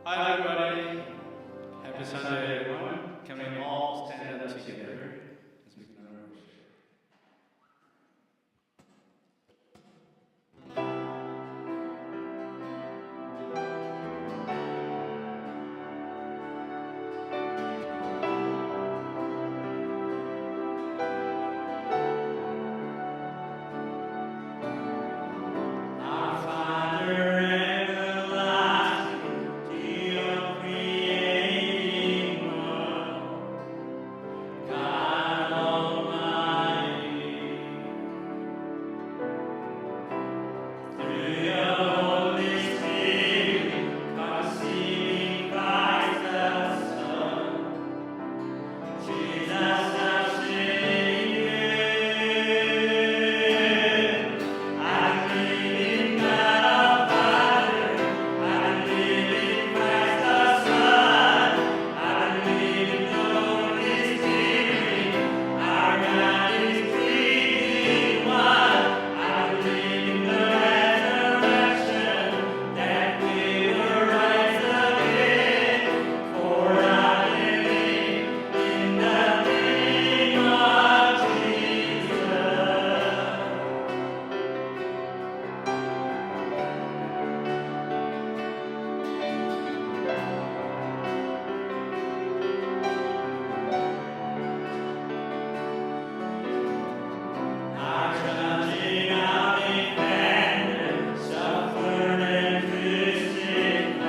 Hi everybody. Happy Sunday everyone. Can we all stand up together as we begin our worship? Our Father everlasting, King of creating world, God Almighty, through your Holy Spirit, conceiving Christ the Son, Jesus our Savior. I believe in God our Father, I believe in Christ the Son, I believe in the Holy Spirit, our God is three in one. I believe in the resurrection, that we will rise again, for I believe in the name of Jesus. Our judging, our defender, suffered and crucified.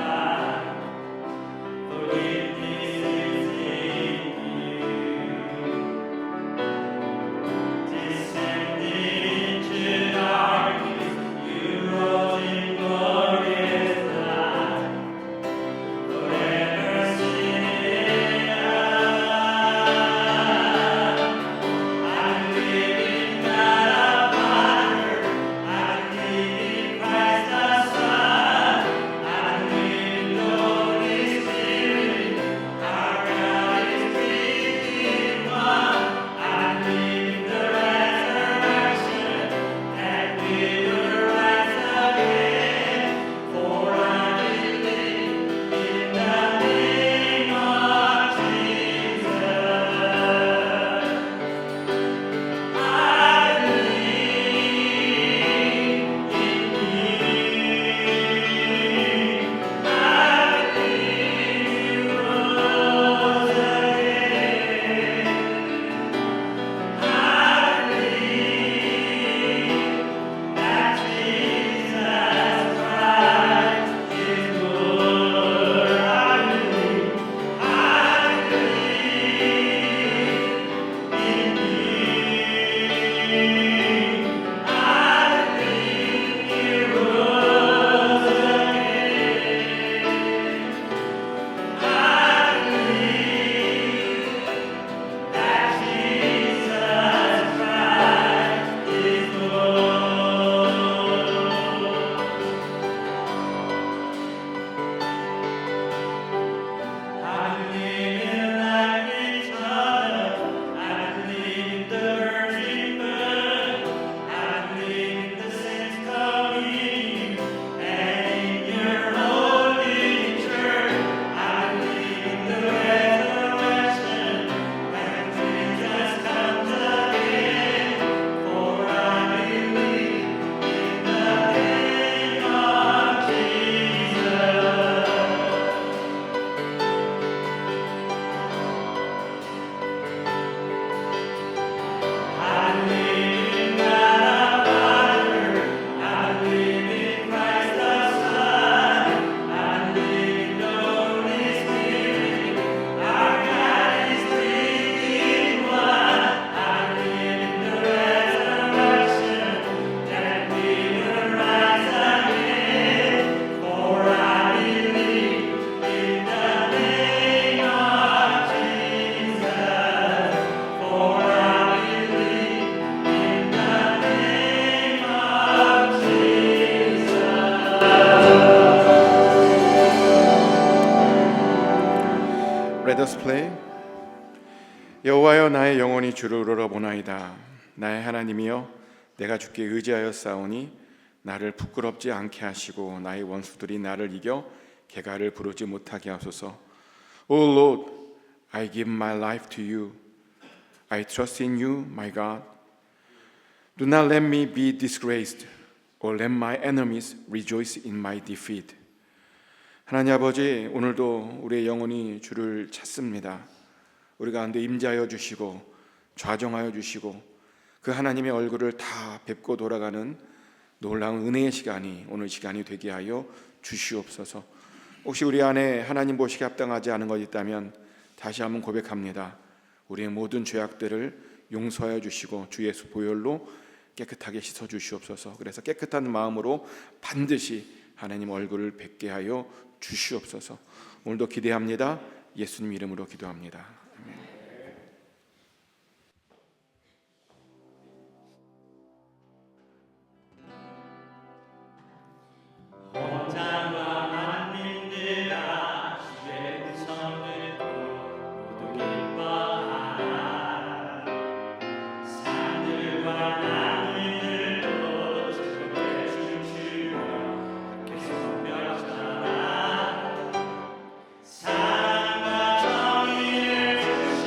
Forgiveness is in you. Descended into darkness, you rose in glorious light. Forever seated I believe in God our Father, I believe in Christ the Son, I believe in the Holy Spirit, our God is three in one. I believe in the resurrection, that we will rise again, for I believe in the name of Jesus. I believe in you. I believe you rose again. I believe that Jesus Christ is Lord. I believe in you. I believe you rose again. I believe that Jesus Christ is Lord. I believe in life eternal. I believe in the virgin birth. I believe in the saints coming, and in your holy church. I believe in the resurrection, when Jesus comes again. For I believe in the name of Jesus. I believe in God our Father, I believe in Christ the Son, I believe in the Holy Spirit, our God is three in one. I believe in the resurrection, that we will rise again, for I believe in the name of Jesus. For I believe in the name of Jesus. Let us pray. 여호와여, 나의 영혼이 주를 우러러보나이다. 나의 하나님이여, 내가 주께 의지하여 싸우니 나를 부끄럽지 않게 하시고 나의 원수들이 나를 이겨 개가를 부르지 못하게 하소서. O Lord, I give my life to you. I trust in you, my God. Do not let me be disgraced, or let my enemies rejoice in my defeat. 하나님 아버지, 오늘도 우리의 영혼이 주를 찾습니다. 우리 가운데 임재하여 주시고 좌정하여 주시고 그 하나님의 얼굴을 다 뵙고 돌아가는 놀라운 은혜의 시간이 오늘 시간이 되게 하여 주시옵소서. 혹시 우리 안에 하나님 보시기에 합당하지 않은 것 있다면 다시 한번 고백합니다. 우리의 모든 죄악들을 용서하여 주시고 주 예수 보혈로 깨끗하게 씻어 주시옵소서. 그래서 깨끗한 마음으로 반드시 하나님 얼굴을 뵙게 하여 주시옵소서. 오늘도 기대합니다. 예수님 이름으로 기도합니다. 아멘. 원장과 만민들아 주의 음성 듣고 모두 기뻐하라. 산들과 나무들도 즐겁게 춤추며 함께 손뼉쳐라. 사랑과 정의를 주신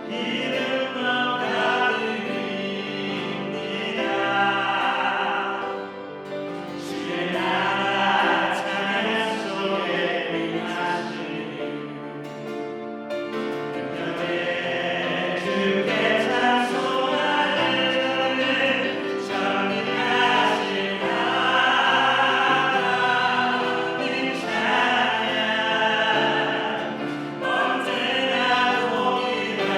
이름만 가득입니다. 주의 나라 찬양 속에 임하시니 그녀의 주께 찬송하는 전능하신 하나님 찬양 언제나 복이라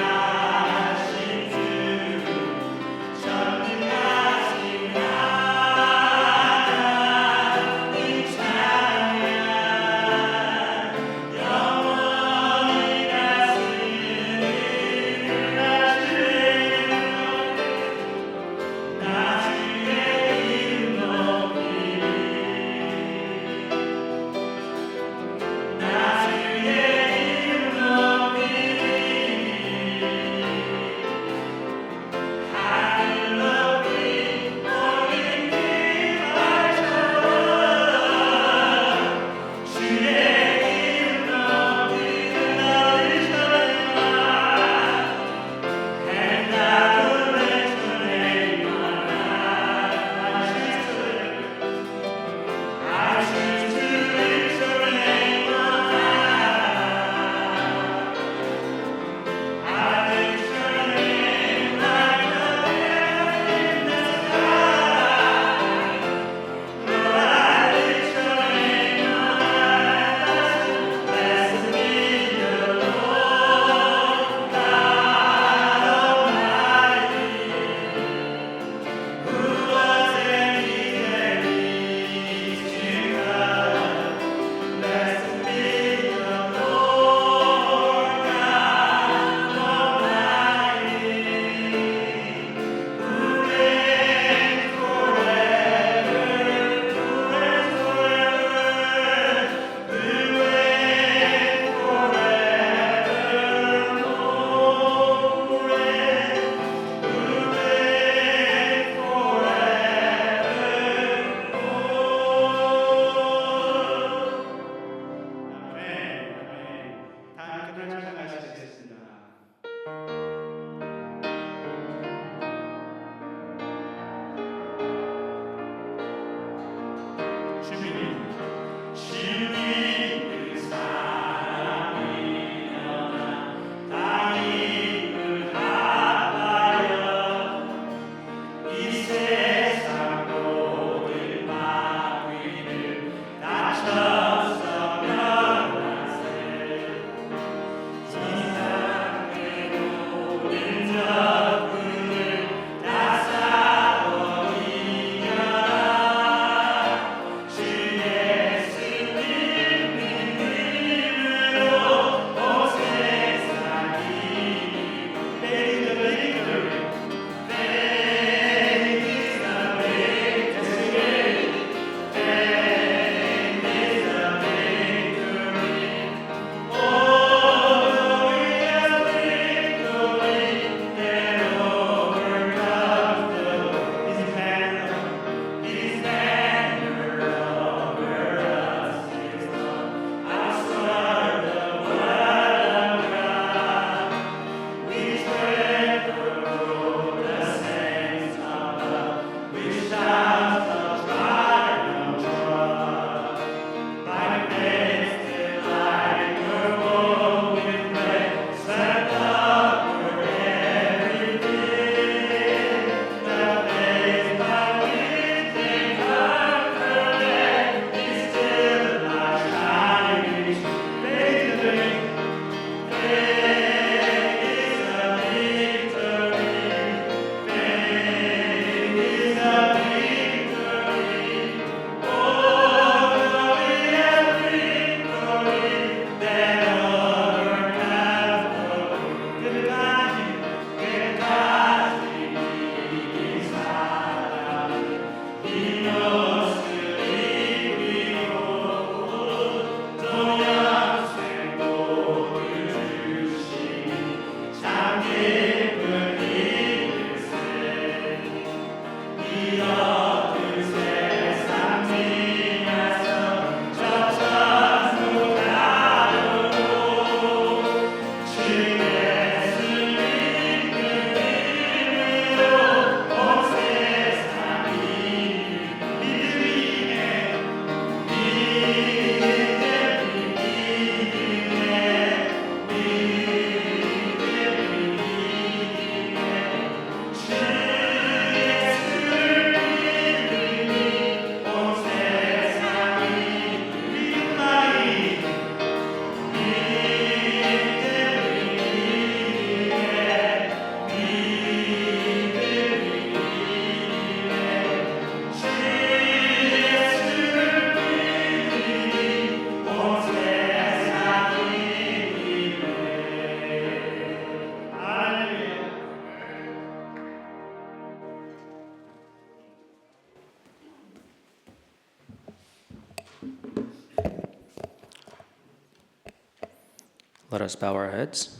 Let us bow our heads.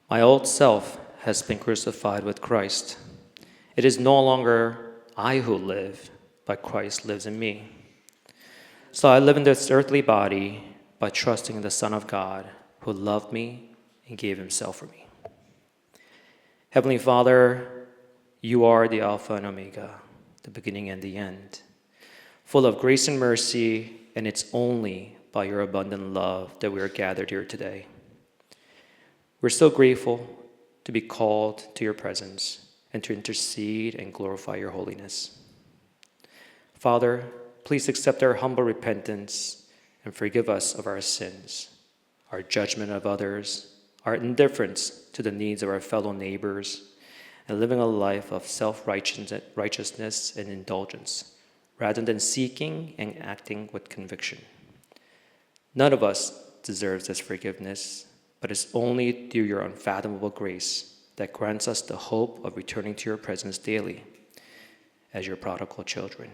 My old self has been crucified with Christ. It is no longer I who live, but Christ lives in me. So I live in this earthly body by trusting in the Son of God who loved me and gave himself for me. Heavenly Father, you are the Alpha and Omega, the beginning and the end, full of grace and mercy, and it's only by your abundant love that we are gathered here today. We're so grateful to be called to your presence and to intercede and glorify your holiness. Father, please accept our humble repentance and forgive us of our sins, our judgment of others, our indifference to the needs of our fellow neighbors, and living a life of self-righteousness and indulgence, rather than seeking and acting with conviction. None of us deserves this forgiveness, but it's only through your unfathomable grace that grants us the hope of returning to your presence daily as your prodigal children.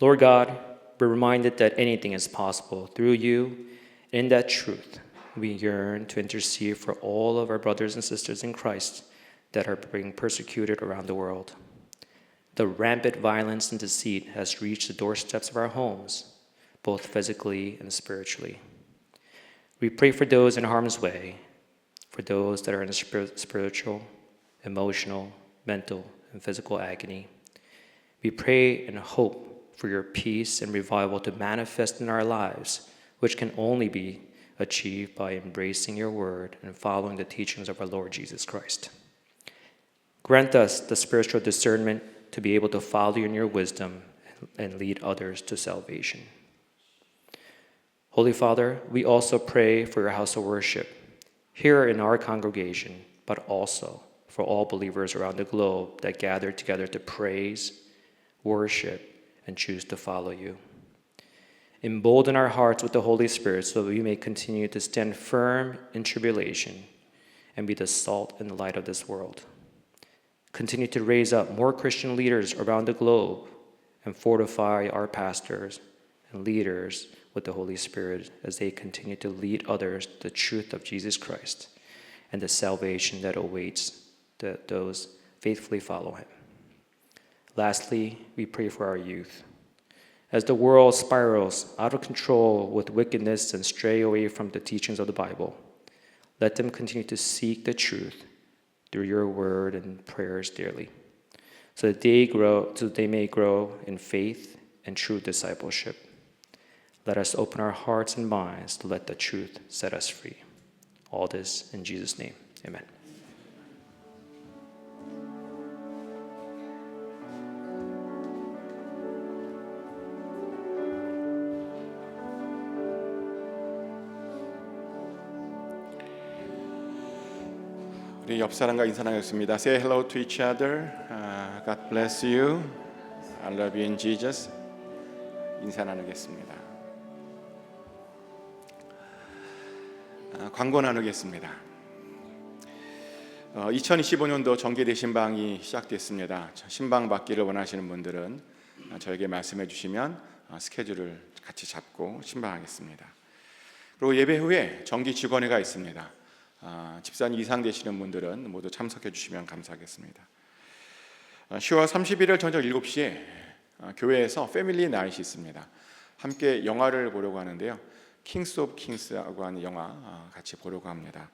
Lord God, we're reminded that anything is possible through you. In that truth, we yearn to intercede for all of our brothers and sisters in Christ that are being persecuted around the world. The rampant violence and deceit has reached the doorsteps of our homes, both physically and spiritually. We pray for those in harm's way, for those that are in spiritual, emotional, mental, and physical agony. We pray and hope for your peace and revival to manifest in our lives, which can only be achieved by embracing your word and following the teachings of our Lord Jesus Christ. Grant us the spiritual discernment to be able to follow you in your wisdom and lead others to salvation. Holy Father, we also pray for your house of worship here in our congregation, but also for all believers around the globe that gather together to praise, worship, and choose to follow you. Embolden our hearts with the Holy Spirit so that we may continue to stand firm in tribulation and be the salt and the light of this world. Continue to raise up more Christian leaders around the globe and fortify our pastors and leaders with the Holy Spirit as they continue to lead others to the truth of Jesus Christ and the salvation that awaits those faithfully follow him. Lastly, we pray for our youth. As the world spirals out of control with wickedness and stray away from the teachings of the Bible, let them continue to seek the truth through your word and prayers dearly, so that they may grow in faith and true discipleship. Let us open our hearts and minds to let the truth set us free. All this in Jesus' name, amen. 우리 옆 사람과 인사 나누겠습니다. Say hello to each other. God bless you. I love you in Jesus. 인사 나누겠습니다. 광고 나누겠습니다. 2025년도 정기대 신방이 시작됐습니다. 신방 받기를 원하시는 분들은 저에게 말씀해 주시면 스케줄을 같이 잡고 신방하겠습니다. 그리고 예배 후에 정기 직원회가 있습니다. 집사님 이상 되시는 분들은 모두 참석해 주시면 감사하겠습니다. 10월 31일 저녁 7시에 교회에서 패밀리 나잇이 있습니다. 함께 영화를 보려고 하는데요. 킹스 오브 킹스라고 하는 영화 같이 보려고 합니다.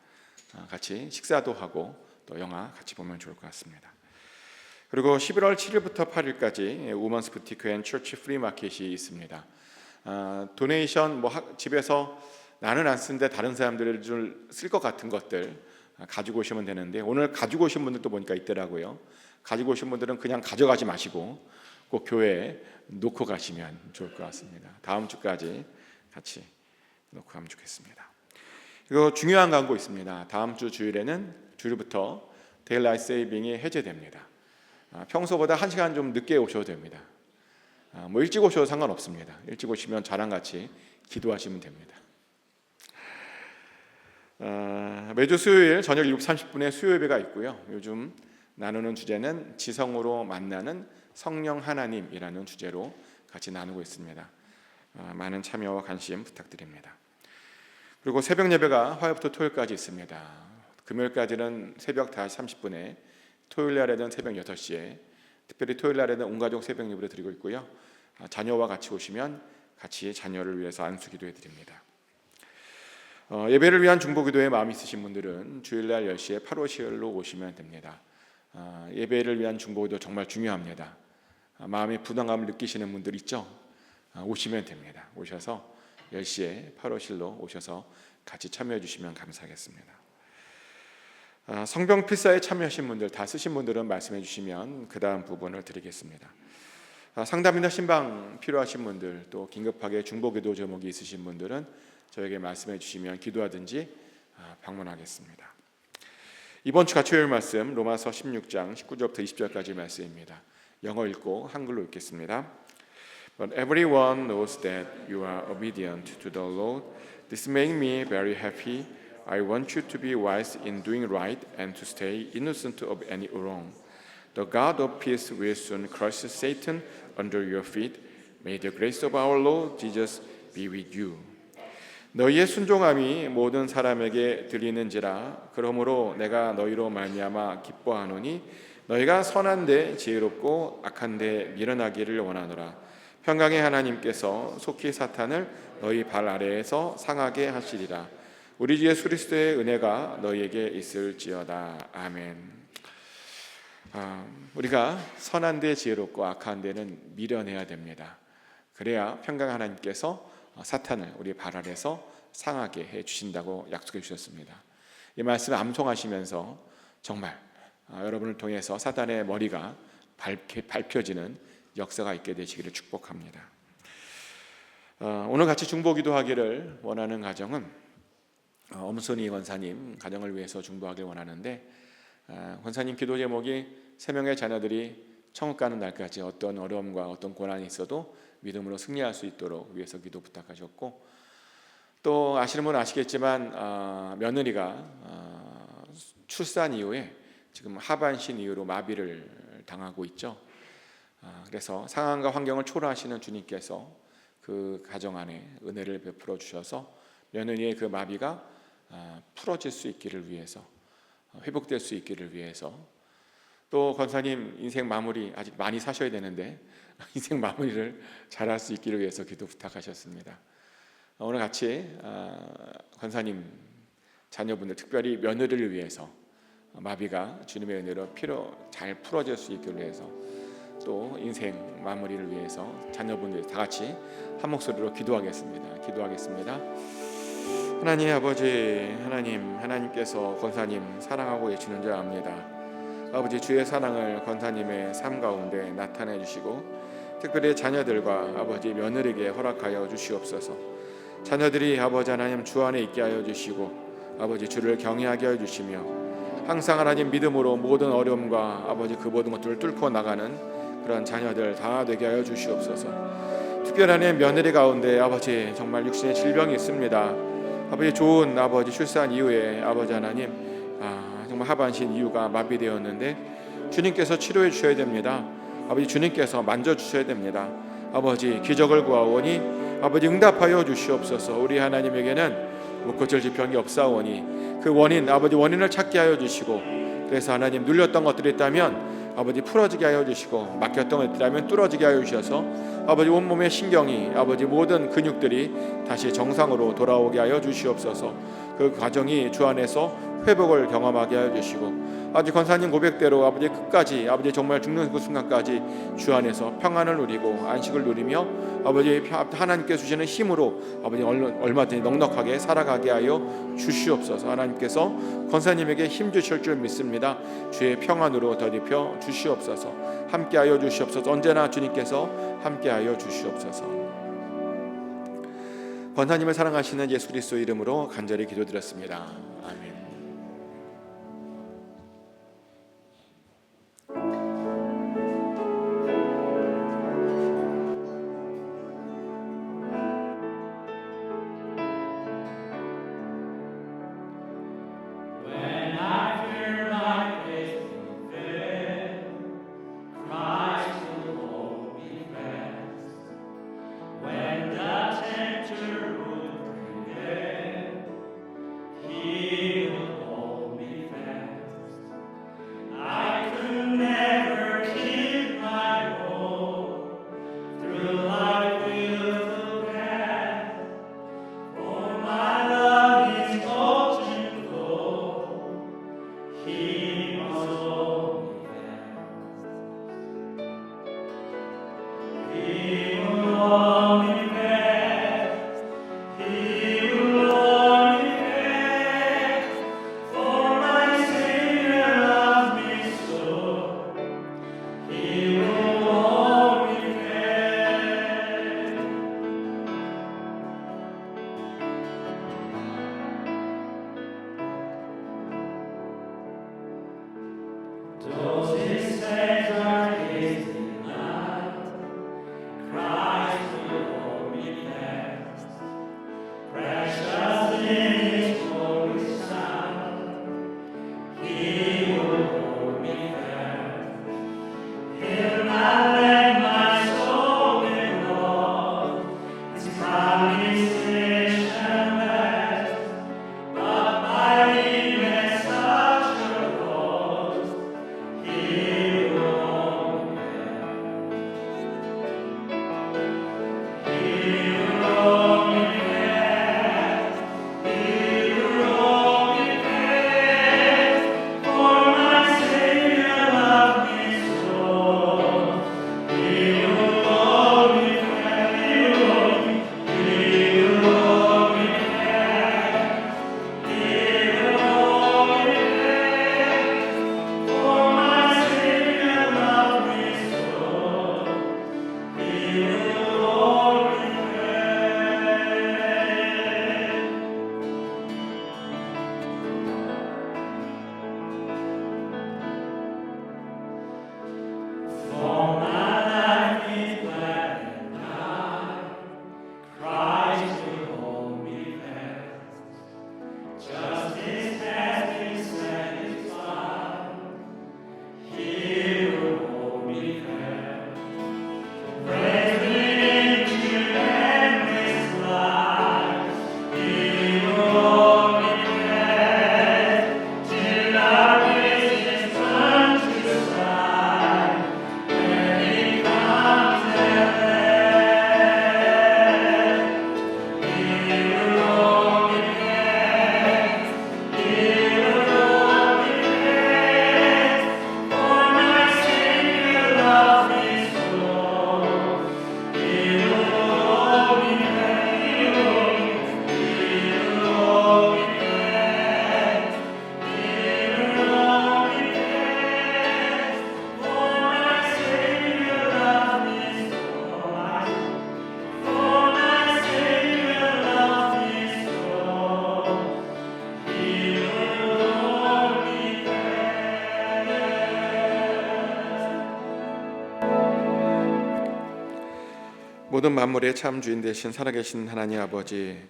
같이 식사도 하고 또 영화 같이 보면 좋을 것 같습니다. 그리고 11월 7일부터 8일까지 우먼스 부티크 앤 처치 프리마켓이 있습니다. 도네이션 집에서 나는 안 쓰는데 다른 사람들을 쓸 것 같은 것들 가지고 오시면 되는데 오늘 가지고 오신 분들도 보니까 있더라고요. 가지고 오신 분들은 그냥 가져가지 마시고 꼭 교회에 놓고 가시면 좋을 것 같습니다. 다음 주까지 같이 놓고 가면 좋겠습니다. 그리고 중요한 광고 있습니다. 다음 주 주일에는 주일부터 데일라이트 세이빙이 해제됩니다. 평소보다 1시간 좀 늦게 오셔도 됩니다. 일찍 오셔도 상관없습니다. 일찍 오시면 저랑 같이 기도하시면 됩니다. 매주 수요일 저녁 7시 30분에 수요 예배가 있고요. 요즘 나누는 주제는 지성으로 만나는 성령 하나님이라는 주제로 같이 나누고 있습니다. 많은 참여와 관심 부탁드립니다. 그리고 새벽 예배가 화요일부터 토요일까지 있습니다. 금요일까지는 새벽 5시 30분에, 토요일 날에는 새벽 6시에, 특별히 토요일 날에는 온 가족 새벽 예배를 드리고 있고요. 자녀와 같이 오시면 같이 자녀를 위해서 안수 기도해 드립니다. 예배를 위한 중보기도에 마음이 있으신 분들은 주일날 10시에 8호실로 오시면 됩니다. 예배를 위한 중보기도 정말 중요합니다. 마음의 부담감을 느끼시는 분들 있죠? 오시면 됩니다. 오셔서 10시에 8호실로 오셔서 같이 참여해 주시면 감사하겠습니다. 성경 필사에 참여하신 분들, 다 쓰신 분들은 말씀해 주시면 그 다음 부분을 드리겠습니다. 상담이나 신방 필요하신 분들, 또 긴급하게 중보기도 제목이 있으신 분들은 저에게 말씀해 주시면 기도하든지 방문하겠습니다. 이번 주 같이 외울 말씀 로마서 16장 19절부터 20절까지 말씀입니다. 영어 읽고 한글로 읽겠습니다. But everyone knows that you are obedient to the Lord. This makes me very happy. I want you to be wise in doing right and to stay innocent of any wrong. The God of peace will soon crush Satan under your feet. May the grace of our Lord Jesus be with you. 너희의 순종함이 모든 사람에게 들리는지라. 그러므로 내가 너희로 말미암아 기뻐하노니 너희가 선한데 지혜롭고 악한데 미련하기를 원하노라. 평강의 하나님께서 속히 사탄을 너희 발 아래에서 상하게 하시리라. 우리 주 예수 그리스도의 은혜가 너희에게 있을지어다. 아멘. 우리가 선한데 지혜롭고 악한데는 미련해야 됩니다. 그래야 평강의 하나님께서 사탄을 우리 발 아래에서 상하게 해주신다고 약속해 주셨습니다. 이 말씀을 암송하시면서 정말 여러분을 통해서 사탄의 머리가 밟혀지는 역사가 있게 되시기를 축복합니다. 오늘 같이 중보기도 하기를 원하는 가정은 엄순이 권사님 가정을 위해서 중보하길 원하는데, 권사님 기도 제목이 3명의 자녀들이 천국 가는 날까지 어떤 어려움과 어떤 고난이 있어도 믿음으로 승리할 수 있도록 위해서 기도 부탁하셨고, 또 아시는 분은 아시겠지만 며느리가 출산 이후에 지금 하반신 이후로 마비를 당하고 있죠. 그래서 상황과 환경을 초월하시는 주님께서 그 가정 안에 은혜를 베풀어 주셔서 며느리의 그 마비가 풀어질 수 있기를 위해서, 회복될 수 있기를 위해서, 또 권사님 인생 마무리 아직 많이 사셔야 되는데 인생 마무리를 잘할 수 있기를 위해서 기도 부탁하셨습니다. 오늘 같이 권사님 자녀분들, 특별히 며느리를 위해서 마비가 주님의 은혜로 잘 풀어질 수 있기를 위해서, 또 인생 마무리를 위해서 자녀분들 다 같이 한 목소리로 기도하겠습니다. 하나님 아버지, 하나님께서 권사님 사랑하고 계시는 줄 압니다. 아버지, 주의 사랑을 권사님의 삶 가운데 나타내 주시고, 특별히 자녀들과 아버지 며느리에게 허락하여 주시옵소서. 자녀들이 아버지 하나님 주 안에 있게 하여 주시고, 아버지 주를 경외하게 하여 주시며, 항상 하나님 믿음으로 모든 어려움과 아버지 그 모든 것들을 뚫고 나가는 그런 자녀들 다 되게 하여 주시옵소서. 특별한 며느리 가운데 아버지 정말 육신의 질병이 있습니다. 아버지 좋은 아버지 출산 이후에 아버지 하나님 정말 하반신 이유가 마비되었는데 주님께서 치료해 주셔야 됩니다. 아버지 주님께서 만져 주셔야 됩니다. 아버지 기적을 구하오니 아버지 응답하여 주시옵소서. 우리 하나님에게는 못 고칠 질병이 없사오니 그 아버지 원인을 찾게 하여 주시고, 그래서 하나님 눌렸던 것들이 있다면 아버지 풀어지게 하여 주시고, 막혔던 것들이 있다면 뚫어지게 하여 주셔서 아버지 온몸의 신경이 아버지 모든 근육들이 다시 정상으로 돌아오게 하여 주시옵소서. 그 과정이 주 안에서 회복을 경험하게 하여 주시고, 아버지 권사님 고백대로 아버지 끝까지 아버지 정말 죽는 그 순간까지 주 안에서 평안을 누리고 안식을 누리며 아버지 하나님께서 주시는 힘으로 아버지 얼마든지 넉넉하게 살아가게 하여 주시옵소서. 하나님께서 권사님에게 힘 주실 줄 믿습니다. 주의 평안으로 덧입혀 주시옵소서. 함께하여 주시옵소서. 언제나 주님께서 함께하여 주시옵소서. 권사님을 사랑하시는 예수 그리스도 이름으로 간절히 기도드렸습니다. 아멘. When I fear my faith will fail, Christ will hold me fast. When the tempter would prevail, Those his hands are hasting not, Christ will hold me fast. Precious in his holy Son, he will hold me fast. He'll not let my soul be lost. His promise is and last, but by him and such a cost, he will hold me fast. He will hold me fast. He will hold me fast. For my Savior loved me so. He will hold me fast. He will hold me. He will hold me fast. He will hold me fast. For my Savior loved me so. He will hold me fast. For my life is glad and high, Christ will hold me fast. Justice has been satisfied, He will hold me fast. Present into endless life, He will hold me fast. Till our grace is unto sight, when He comes at last. He will hold me fast. He will hold me fast. For my Savior loves me so. He will hold me fast. He will hold me fast. He will hold me fast. For my Savior loves me so. For my Savior loves me so. He will hold me fast. 모든 만물의 참 주인 되신 살아계신 하나님 아버지,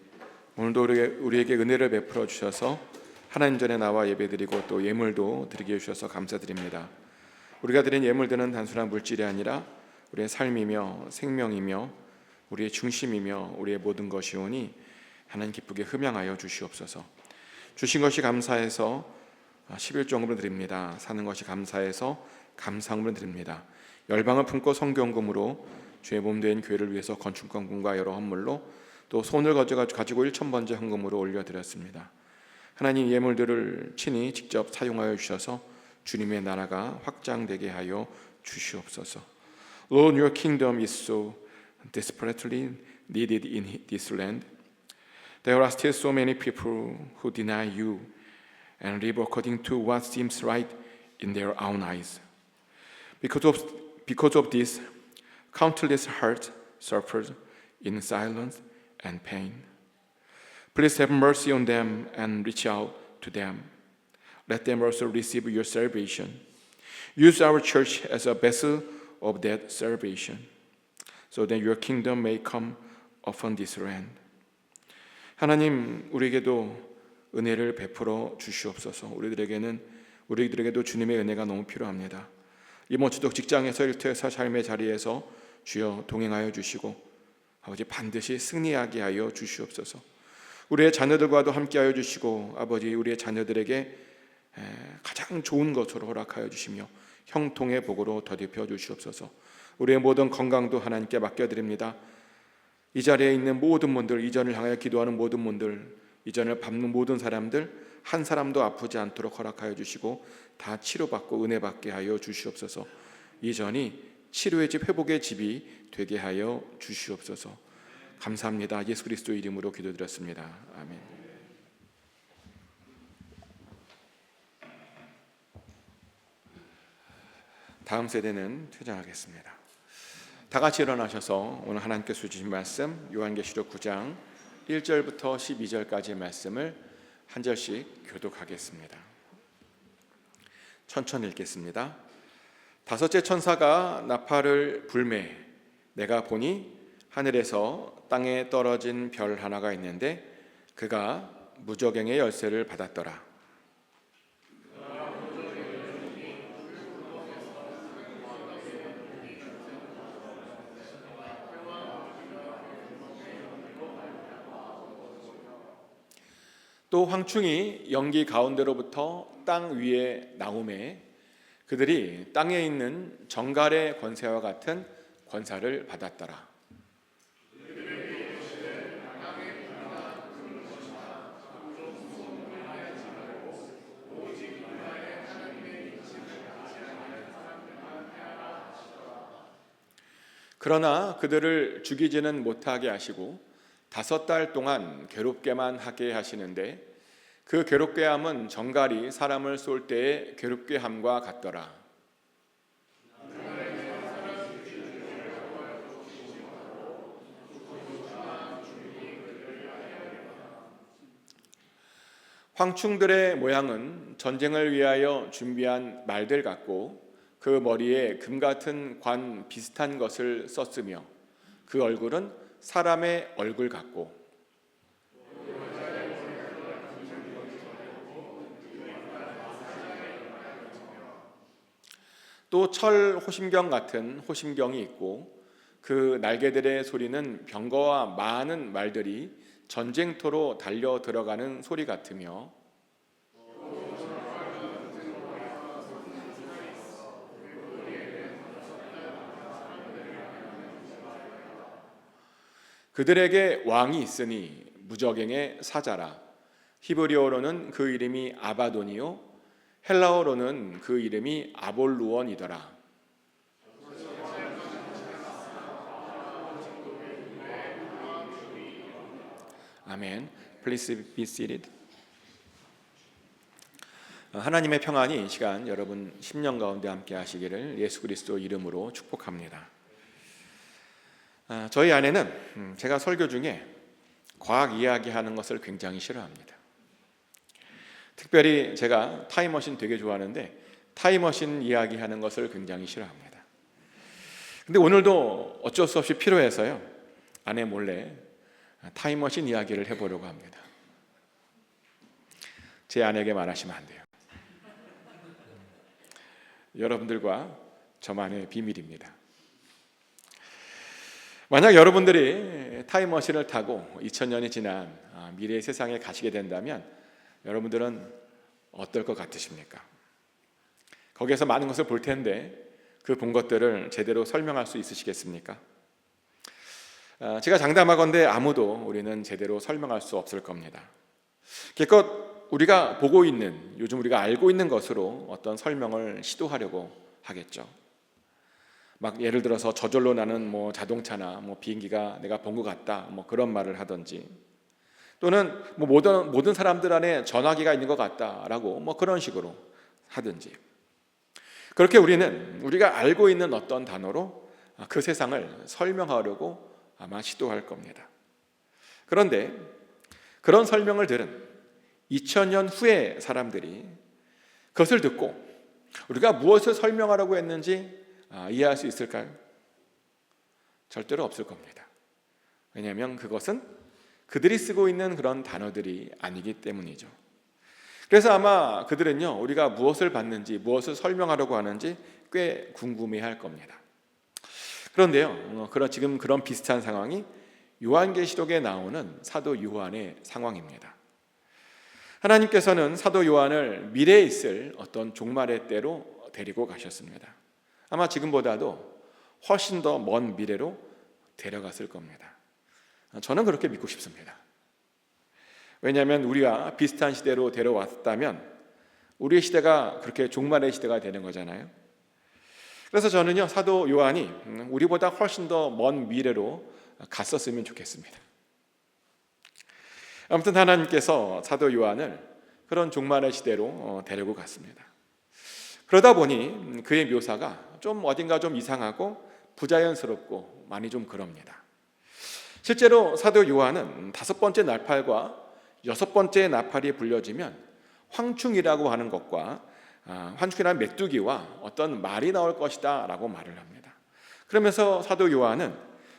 오늘도 우리에게 은혜를 베풀어 주셔서 하나님 전에 나와 예배드리고 또 예물도 드리게 해주셔서 감사드립니다. 우리가 드린 예물들은 단순한 물질이 아니라 우리의 삶이며 생명이며 우리의 중심이며 우리의 모든 것이오니 하나님 기쁘게 흠양하여 주시옵소서. 주신 것이 감사해서 11종으로 드립니다. 사는 것이 감사해서 감사함으로 드립니다. 열방을 품고 성경금으로 주의 몸된 교회를 위해서 건축건금과 여러 헌물로 또 손을 가지고 1,000번째 헌금으로 올려드렸습니다. 하나님 예물들을 친히 직접 사용하여 주셔서 주님의 나라가 확장되게 하여 주시옵소서. Lord, your kingdom is so desperately needed in this land. There are still so many people who deny you and live according to what seems right in their own eyes. Because of this, countless hearts suffered in silence and pain. Please have mercy on them and reach out to them. Let them also receive your salvation. Use our church as a vessel of that salvation, so that your kingdom may come upon this land. 하나님, 우리에게도 은혜를 베풀어 주시옵소서. 우리들에게도 주님의 은혜가 너무 필요합니다. 이모치도 직장에서 일터에서 삶의 자리에서 주여 동행하여 주시고 아버지 반드시 승리하게 하여 주시옵소서. 우리의 자녀들과도 함께하여 주시고 아버지 우리의 자녀들에게 가장 좋은 것으로 허락하여 주시며 형통의 복으로 더딥혀 주시옵소서. 우리의 모든 건강도 하나님께 맡겨드립니다. 이 자리에 있는 모든 분들, 이전을 향하여 기도하는 모든 분들, 이전을 밟는 모든 사람들 한 사람도 아프지 않도록 허락하여 주시고 다 치료받고 은혜 받게 하여 주시옵소서. 이전이 치료의 집, 회복의 집이 되게 하여 주시옵소서. 감사합니다. 예수 그리스도 이름으로 기도드렸습니다. 아멘. 다음 세대는 퇴장하겠습니다. 다 같이 일어나셔서 오늘 하나님께서 주신 말씀 요한계시록 9장 1절부터 12절까지의 말씀을 한 절씩 교독하겠습니다. 천천히 읽겠습니다. 다섯째 천사가 나팔을 불매 내가 보니 하늘에서 땅에 떨어진 별 하나가 있는데 그가 무저갱의 열쇠를 받았더라. 또 황충이 연기 가운데로부터 땅 위에 나오매 그들이 땅에 있는 정갈의 권세와 같은 권사를 받았더라. 그러나 그들을 죽이지는 못하게 하시고 5달 동안 괴롭게만 하게 하시는데 그 괴롭게 함은 정갈이 사람을 쏠 때의 괴롭게 함과 같더라. 황충들의 모양은 전쟁을 위하여 준비한 말들 같고 그 머리에 금 같은 관 비슷한 것을 썼으며 그 얼굴은 사람의 얼굴 같고 또 철 호심경 같은 호심경이 있고 그 날개들의 소리는 병거와 많은 말들이 전쟁터로 달려 들어가는 소리 같으며 그들에게 왕이 있으니 무저갱의 사자라. 히브리어로는 그 이름이 아바돈이요 헬라어로는 그 이름이 아볼루원이더라. 아멘. Please be seated. 하나님의 평안이 이 시간 여러분 심령 가운데 함께 하시기를 예수 그리스도 이름으로 축복합니다. 저희 아내는 제가 설교 중에 과학 이야기하는 것을 굉장히 싫어합니다. 특별히 제가 타임머신 되게 좋아하는데 타임머신 이야기하는 것을 굉장히 싫어합니다. 근데 오늘도 어쩔 수 없이 필요해서요. 아내 몰래 타임머신 이야기를 해보려고 합니다. 제 아내에게 말하시면 안 돼요. 여러분들과 저만의 비밀입니다. 만약 여러분들이 타임머신을 타고 2000년이 지난 미래의 세상에 가시게 된다면 여러분들은 어떨 것 같으십니까? 거기에서 많은 것을 볼 텐데 그 본 것들을 제대로 설명할 수 있으시겠습니까? 제가 장담하건대 아무도 우리는 제대로 설명할 수 없을 겁니다. 기껏 우리가 보고 있는, 요즘 우리가 알고 있는 것으로 어떤 설명을 시도하려고 하겠죠. 막 예를 들어서 저절로 나는 자동차나 비행기가 내가 본 것 같다 그런 말을 하든지 또는 모든 사람들 안에 전화기가 있는 것 같다라고 그런 식으로 하든지 그렇게 우리는 우리가 알고 있는 어떤 단어로 그 세상을 설명하려고 아마 시도할 겁니다. 그런데 그런 설명을 들은 2000년 후의 사람들이 그것을 듣고 우리가 무엇을 설명하라고 했는지 이해할 수 있을까요? 절대로 없을 겁니다. 왜냐하면 그것은 그들이 쓰고 있는 그런 단어들이 아니기 때문이죠. 그래서 아마 그들은요, 우리가 무엇을 받는지, 무엇을 설명하려고 하는지 꽤 궁금해할 겁니다. 그런데요, 지금 그런 비슷한 상황이 요한계시록에 나오는 사도 요한의 상황입니다. 하나님께서는 사도 요한을 미래에 있을 어떤 종말의 때로 데리고 가셨습니다. 아마 지금보다도 훨씬 더 먼 미래로 데려갔을 겁니다. 저는 그렇게 믿고 싶습니다. 왜냐하면 우리가 비슷한 시대로 데려왔다면 우리의 시대가 그렇게 종말의 시대가 되는 거잖아요. 그래서 저는요, 사도 요한이 우리보다 훨씬 더 먼 미래로 갔었으면 좋겠습니다. 아무튼 하나님께서 사도 요한을 그런 종말의 시대로 데리고 갔습니다. 그러다 보니 그의 묘사가 좀 어딘가 좀 이상하고 부자연스럽고 많이 좀 그럽니다. 실제로 사도 요한은 5번째 나팔과 6번째 나팔이 불려지면 황충이라고 하는 것과 환축이라는 메뚜기와 어떤 말이 나올 것이다 라고 말을 합니다. 그러면서 사도 요한은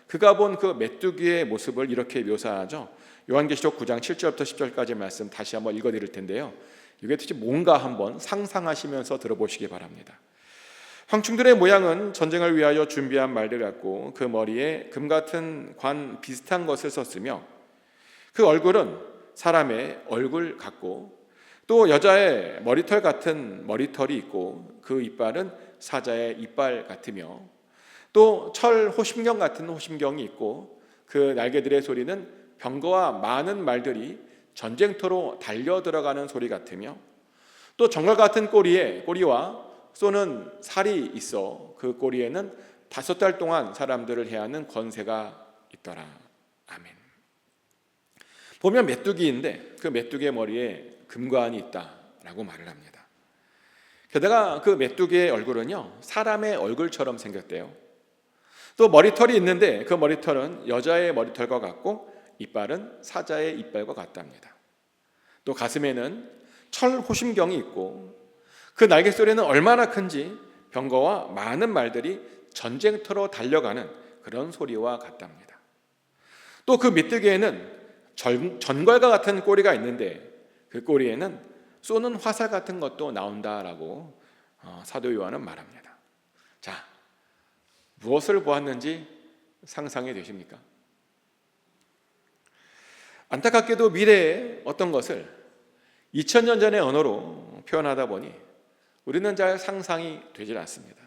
그가 본 그 메뚜기의 모습을 이렇게 묘사하죠. 요한계시록 9장 7절부터 10절까지 말씀 다시 한번 읽어드릴 텐데요, 이게 도대체 뭔가 한번 상상하시면서 들어보시기 바랍니다. 황충들의 모양은 전쟁을 위하여 준비한 말들 같고 그 머리에 금 같은 관 비슷한 것을 썼으며 그 얼굴은 사람의 얼굴 같고 또 여자의 머리털 같은 머리털이 있고 그 이빨은 사자의 이빨 같으며 또 철 호심경 같은 호심경이 있고 그 날개들의 소리는 병거와 많은 말들이 전쟁터로 달려 들어가는 소리 같으며 또 정갈 같은 꼬리와 쏘는 살이 있어 그 꼬리에는 5달 동안 사람들을 해하는 권세가 있더라. 아멘. 보면 메뚜기인데 그 메뚜기의 머리에 금관이 있다라고 말을 합니다. 게다가 그 메뚜기의 얼굴은요, 사람의 얼굴처럼 생겼대요. 또 머리털이 있는데 그 머리털은 여자의 머리털과 같고 이빨은 사자의 이빨과 같답니다. 또 가슴에는 철 호심경이 있고 그 날갯소리는 얼마나 큰지 병거와 많은 말들이 전쟁터로 달려가는 그런 소리와 같답니다. 또 그 메뚜기에는 전갈과 같은 꼬리가 있는데 그 꼬리에는 쏘는 화살 같은 것도 나온다라고 사도 요한은 말합니다. 자, 무엇을 보았는지 상상이 되십니까? 안타깝게도 미래의 어떤 것을 2000년 전의 언어로 표현하다 보니 우리는 잘 상상이 되질 않습니다.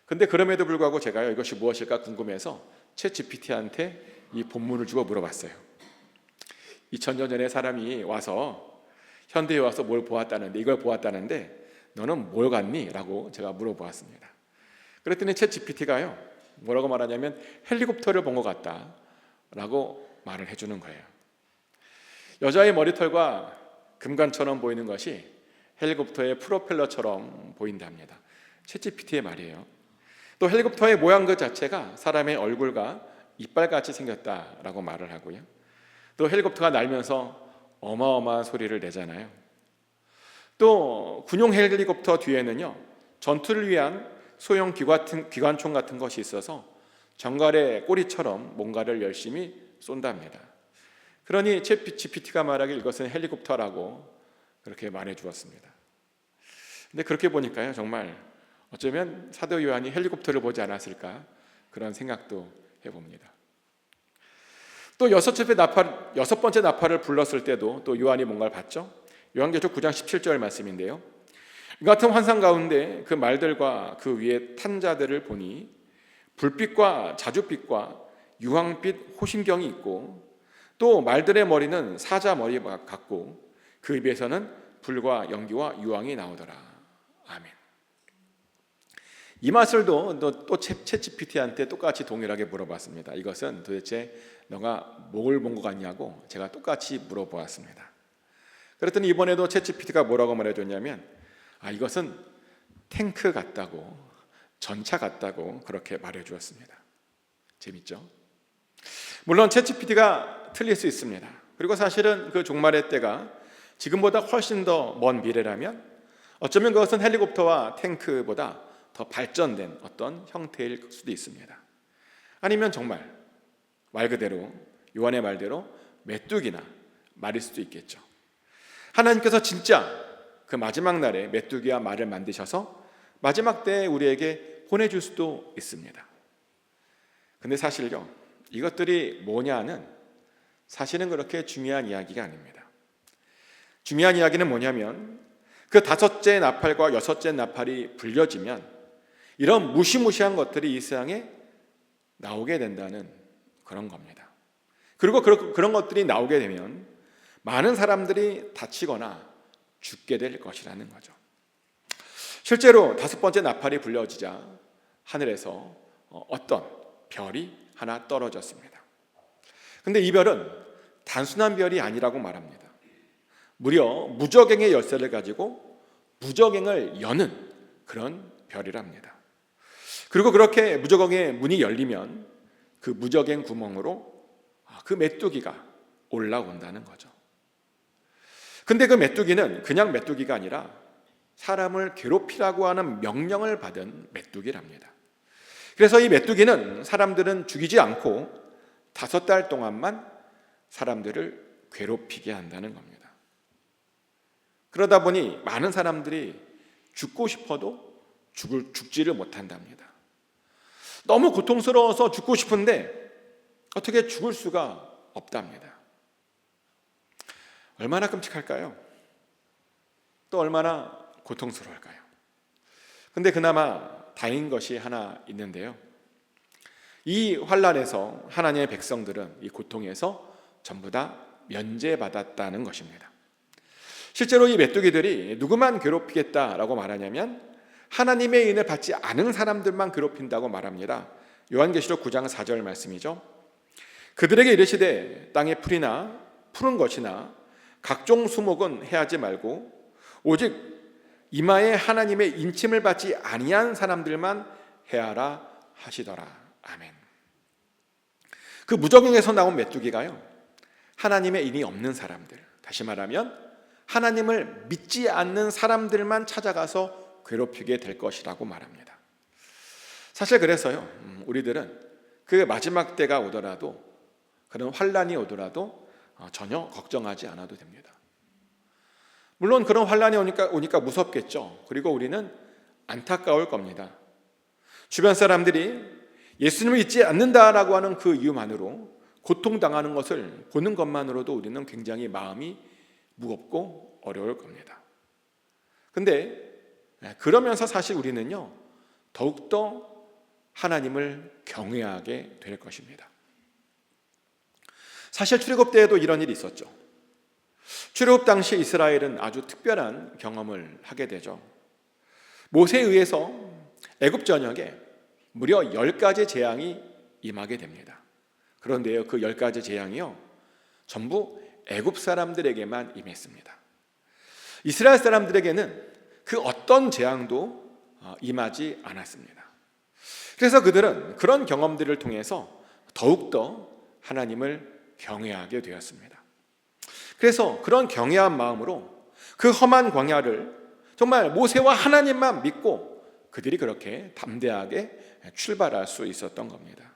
근데 그럼에도 불구하고 제가요, 이것이 무엇일까 궁금해서 챗GPT한테 이 본문을 주고 물어봤어요. 2000년 전에 사람이 와서 현대에 와서 뭘 보았다는데, 이걸 보았다는데 너는 뭘 갔니? 라고 제가 물어보았습니다. 그랬더니 챗GPT가요, 뭐라고 말하냐면 헬리콥터를 본 것 같다 라고 말을 해주는 거예요. 여자의 머리털과 금관처럼 보이는 것이 헬리콥터의 프로펠러처럼 보인답니다. 챗GPT의 말이에요. 또 헬리콥터의 모양 그 자체가 사람의 얼굴과 이빨같이 생겼다라고 말을 하고요. 또 헬리콥터가 날면서 어마어마한 소리를 내잖아요. 또 군용 헬리콥터 뒤에는요, 전투를 위한 소형 기관총 같은 것이 있어서 정갈의 꼬리처럼 뭔가를 열심히 쏜답니다. 그러니 챗GPT가 말하길 이것은 헬리콥터라고 그렇게 말해 주었습니다. 근데 그렇게 보니까요, 정말 어쩌면 사도 요한이 헬리콥터를 보지 않았을까 그런 생각도 해봅니다. 또 여섯 번째 나팔을 불렀을 때도 또 요한이 뭔가를 봤죠. 요한계시록 9장 17절 말씀인데요, 이 같은 환상 가운데 그 말들과 그 위에 탄 자들을 보니 불빛과 자줏빛과 유황빛 호심경이 있고 또 말들의 머리는 사자 머리 같고 그 입에서는 불과 연기와 유황이 나오더라. 아멘. 이 말씀도 또 챗GPT한테 똑같이 동일하게 물어봤습니다. 이것은 도대체 너가 뭘 본 것 같냐고 제가 똑같이 물어보았습니다. 그랬더니 이번에도 챗GPT가 뭐라고 말해줬냐면 이것은 탱크 같다고, 전차 같다고 그렇게 말해주었습니다. 재밌죠? 물론 챗GPT가 틀릴 수 있습니다. 그리고 사실은 그 종말의 때가 지금보다 훨씬 더 먼 미래라면 어쩌면 그것은 헬리콥터와 탱크보다 더 발전된 어떤 형태일 수도 있습니다. 아니면 정말 말 그대로 요한의 말대로 메뚜기나 말일 수도 있겠죠. 하나님께서 진짜 그 마지막 날에 메뚜기와 말을 만드셔서 마지막 때에 우리에게 보내줄 수도 있습니다. 근데 사실요, 이것들이 뭐냐는 사실은 그렇게 중요한 이야기가 아닙니다. 중요한 이야기는 뭐냐면 그 5째 나팔과 6째 나팔이 불려지면 이런 무시무시한 것들이 이 세상에 나오게 된다는 그런 겁니다. 그리고 그런 것들이 나오게 되면 많은 사람들이 다치거나 죽게 될 것이라는 거죠. 실제로 5번째 나팔이 불려지자 하늘에서 어떤 별이 하나 떨어졌습니다. 근데 이 별은 단순한 별이 아니라고 말합니다. 무려 무저갱의 열쇠를 가지고 무저갱을 여는 그런 별이랍니다. 그리고 그렇게 무저갱의 문이 열리면 그 무저갱 구멍으로 그 메뚜기가 올라온다는 거죠. 근데 그 메뚜기는 그냥 메뚜기가 아니라 사람을 괴롭히라고 하는 명령을 받은 메뚜기랍니다. 그래서 이 메뚜기는 사람들은 죽이지 않고 5달 동안만 사람들을 괴롭히게 한다는 겁니다. 그러다 보니 많은 사람들이 죽고 싶어도 죽지를 못한답니다. 너무 고통스러워서 죽고 싶은데 어떻게 죽을 수가 없답니다. 얼마나 끔찍할까요? 또 얼마나 고통스러울까요? 근데 그나마 다행인 것이 하나 있는데요. 이 환난에서 하나님의 백성들은 이 고통에서 전부 다 면제받았다는 것입니다. 실제로 이 메뚜기들이 누구만 괴롭히겠다라고 말하냐면 하나님의 은혜 받지 않은 사람들만 괴롭힌다고 말합니다. 요한계시록 9장 4절 말씀이죠. 그들에게 이르시되 땅의 풀이나 푸른 것이나 각종 수목은 해하지 말고 오직 이마에 하나님의 인침을 받지 아니한 사람들만 해하라 하시더라. 아멘. 그 무적행에서 나온 메뚜기가요, 하나님의 인이 없는 사람들, 다시 말하면 하나님을 믿지 않는 사람들만 찾아가서 괴롭히게 될 것이라고 말합니다. 사실 그래서요, 우리들은 그 마지막 때가 오더라도, 그런 환난이 오더라도 전혀 걱정하지 않아도 됩니다. 물론 그런 환난이 오니까 무섭겠죠. 그리고 우리는 안타까울 겁니다. 주변 사람들이 예수님을 믿지 않는다라고 하는 그 이유만으로 고통당하는 것을 보는 것만으로도 우리는 굉장히 마음이 무겁고 어려울 겁니다. 근데 그러면서 사실 우리는요, 더욱더 하나님을 경외하게 될 것입니다. 사실 출애굽 때에도 이런 일이 있었죠. 출애굽 당시 이스라엘은 아주 특별한 경험을 하게 되죠. 모세에 의해서 애굽 전역에 무려 10가지 재앙이 임하게 됩니다. 그런데요, 그 10가지 재앙이요, 전부 애굽 사람들에게만 임했습니다. 이스라엘 사람들에게는 그 어떤 재앙도 임하지 않았습니다. 그래서 그들은 그런 경험들을 통해서 더욱더 하나님을 경외하게 되었습니다. 그래서 그런 경외한 마음으로 그 험한 광야를 정말 모세와 하나님만 믿고 그들이 그렇게 담대하게 출발할 수 있었던 겁니다.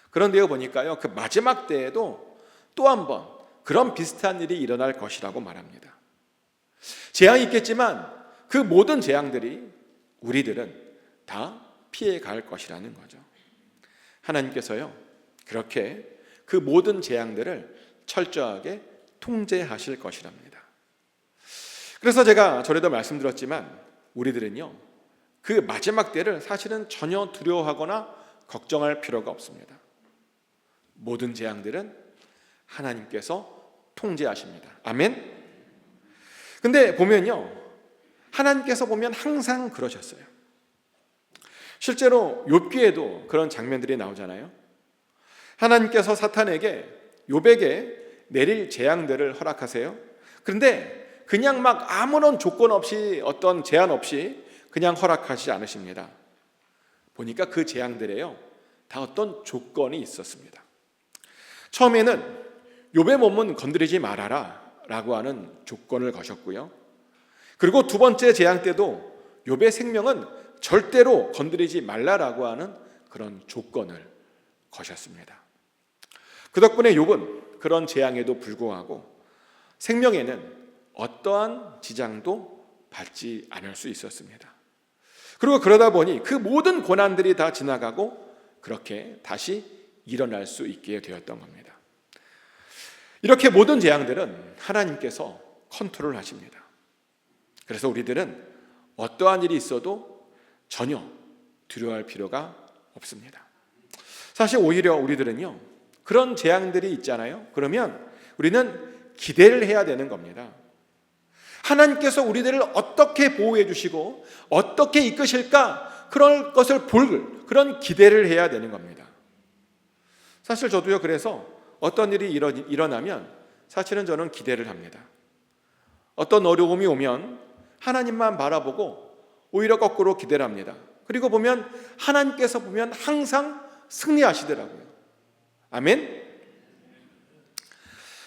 그런데요, 보니까요, 그 마지막 때에도 또 한 번 그런 비슷한 일이 일어날 것이라고 말합니다. 재앙이 있겠지만 그 모든 재앙들이 우리들은 다 피해갈 것이라는 거죠. 하나님께서요, 그렇게 그 모든 재앙들을 철저하게 통제하실 것이랍니다. 그래서 제가 전에도 말씀드렸지만 우리들은요, 그 마지막 때를 사실은 전혀 두려워하거나 걱정할 필요가 없습니다. 모든 재앙들은 하나님께서 통제하십니다. 아멘. 근데 보면요, 하나님께서 보면 항상 그러셨어요. 실제로 욥기에도 그런 장면들이 나오잖아요. 하나님께서 사탄에게 욥에게 내릴 재앙들을 허락하세요. 그런데 그냥 막 아무런 조건 없이, 어떤 제한 없이 그냥 허락하지 않으십니다. 보니까 그 재앙들에요, 다 어떤 조건이 있었습니다. 처음에는 욥의 몸은 건드리지 말아라 라고 하는 조건을 거셨고요. 그리고 두 번째 재앙 때도 욥의 생명은 절대로 건드리지 말라라고 하는 그런 조건을 거셨습니다. 그 덕분에 욥은 그런 재앙에도 불구하고 생명에는 어떠한 지장도 받지 않을 수 있었습니다. 그리고 그러다 보니 그 모든 고난들이 다 지나가고 그렇게 다시 일어날 수 있게 되었던 겁니다. 이렇게 모든 재앙들은 하나님께서 컨트롤하십니다. 그래서 우리들은 어떠한 일이 있어도 전혀 두려워할 필요가 없습니다. 사실 오히려 우리들은요, 그런 재앙들이 있잖아요. 그러면 우리는 기대를 해야 되는 겁니다. 하나님께서 우리들을 어떻게 보호해 주시고 어떻게 이끄실까, 그런 것을 볼 그런 기대를 해야 되는 겁니다. 사실 저도요, 그래서 어떤 일이 일어나면 사실은 저는 기대를 합니다. 어떤 어려움이 오면 하나님만 바라보고 오히려 거꾸로 기대를 합니다. 그리고 보면 하나님께서 보면 항상 승리하시더라고요. 아멘.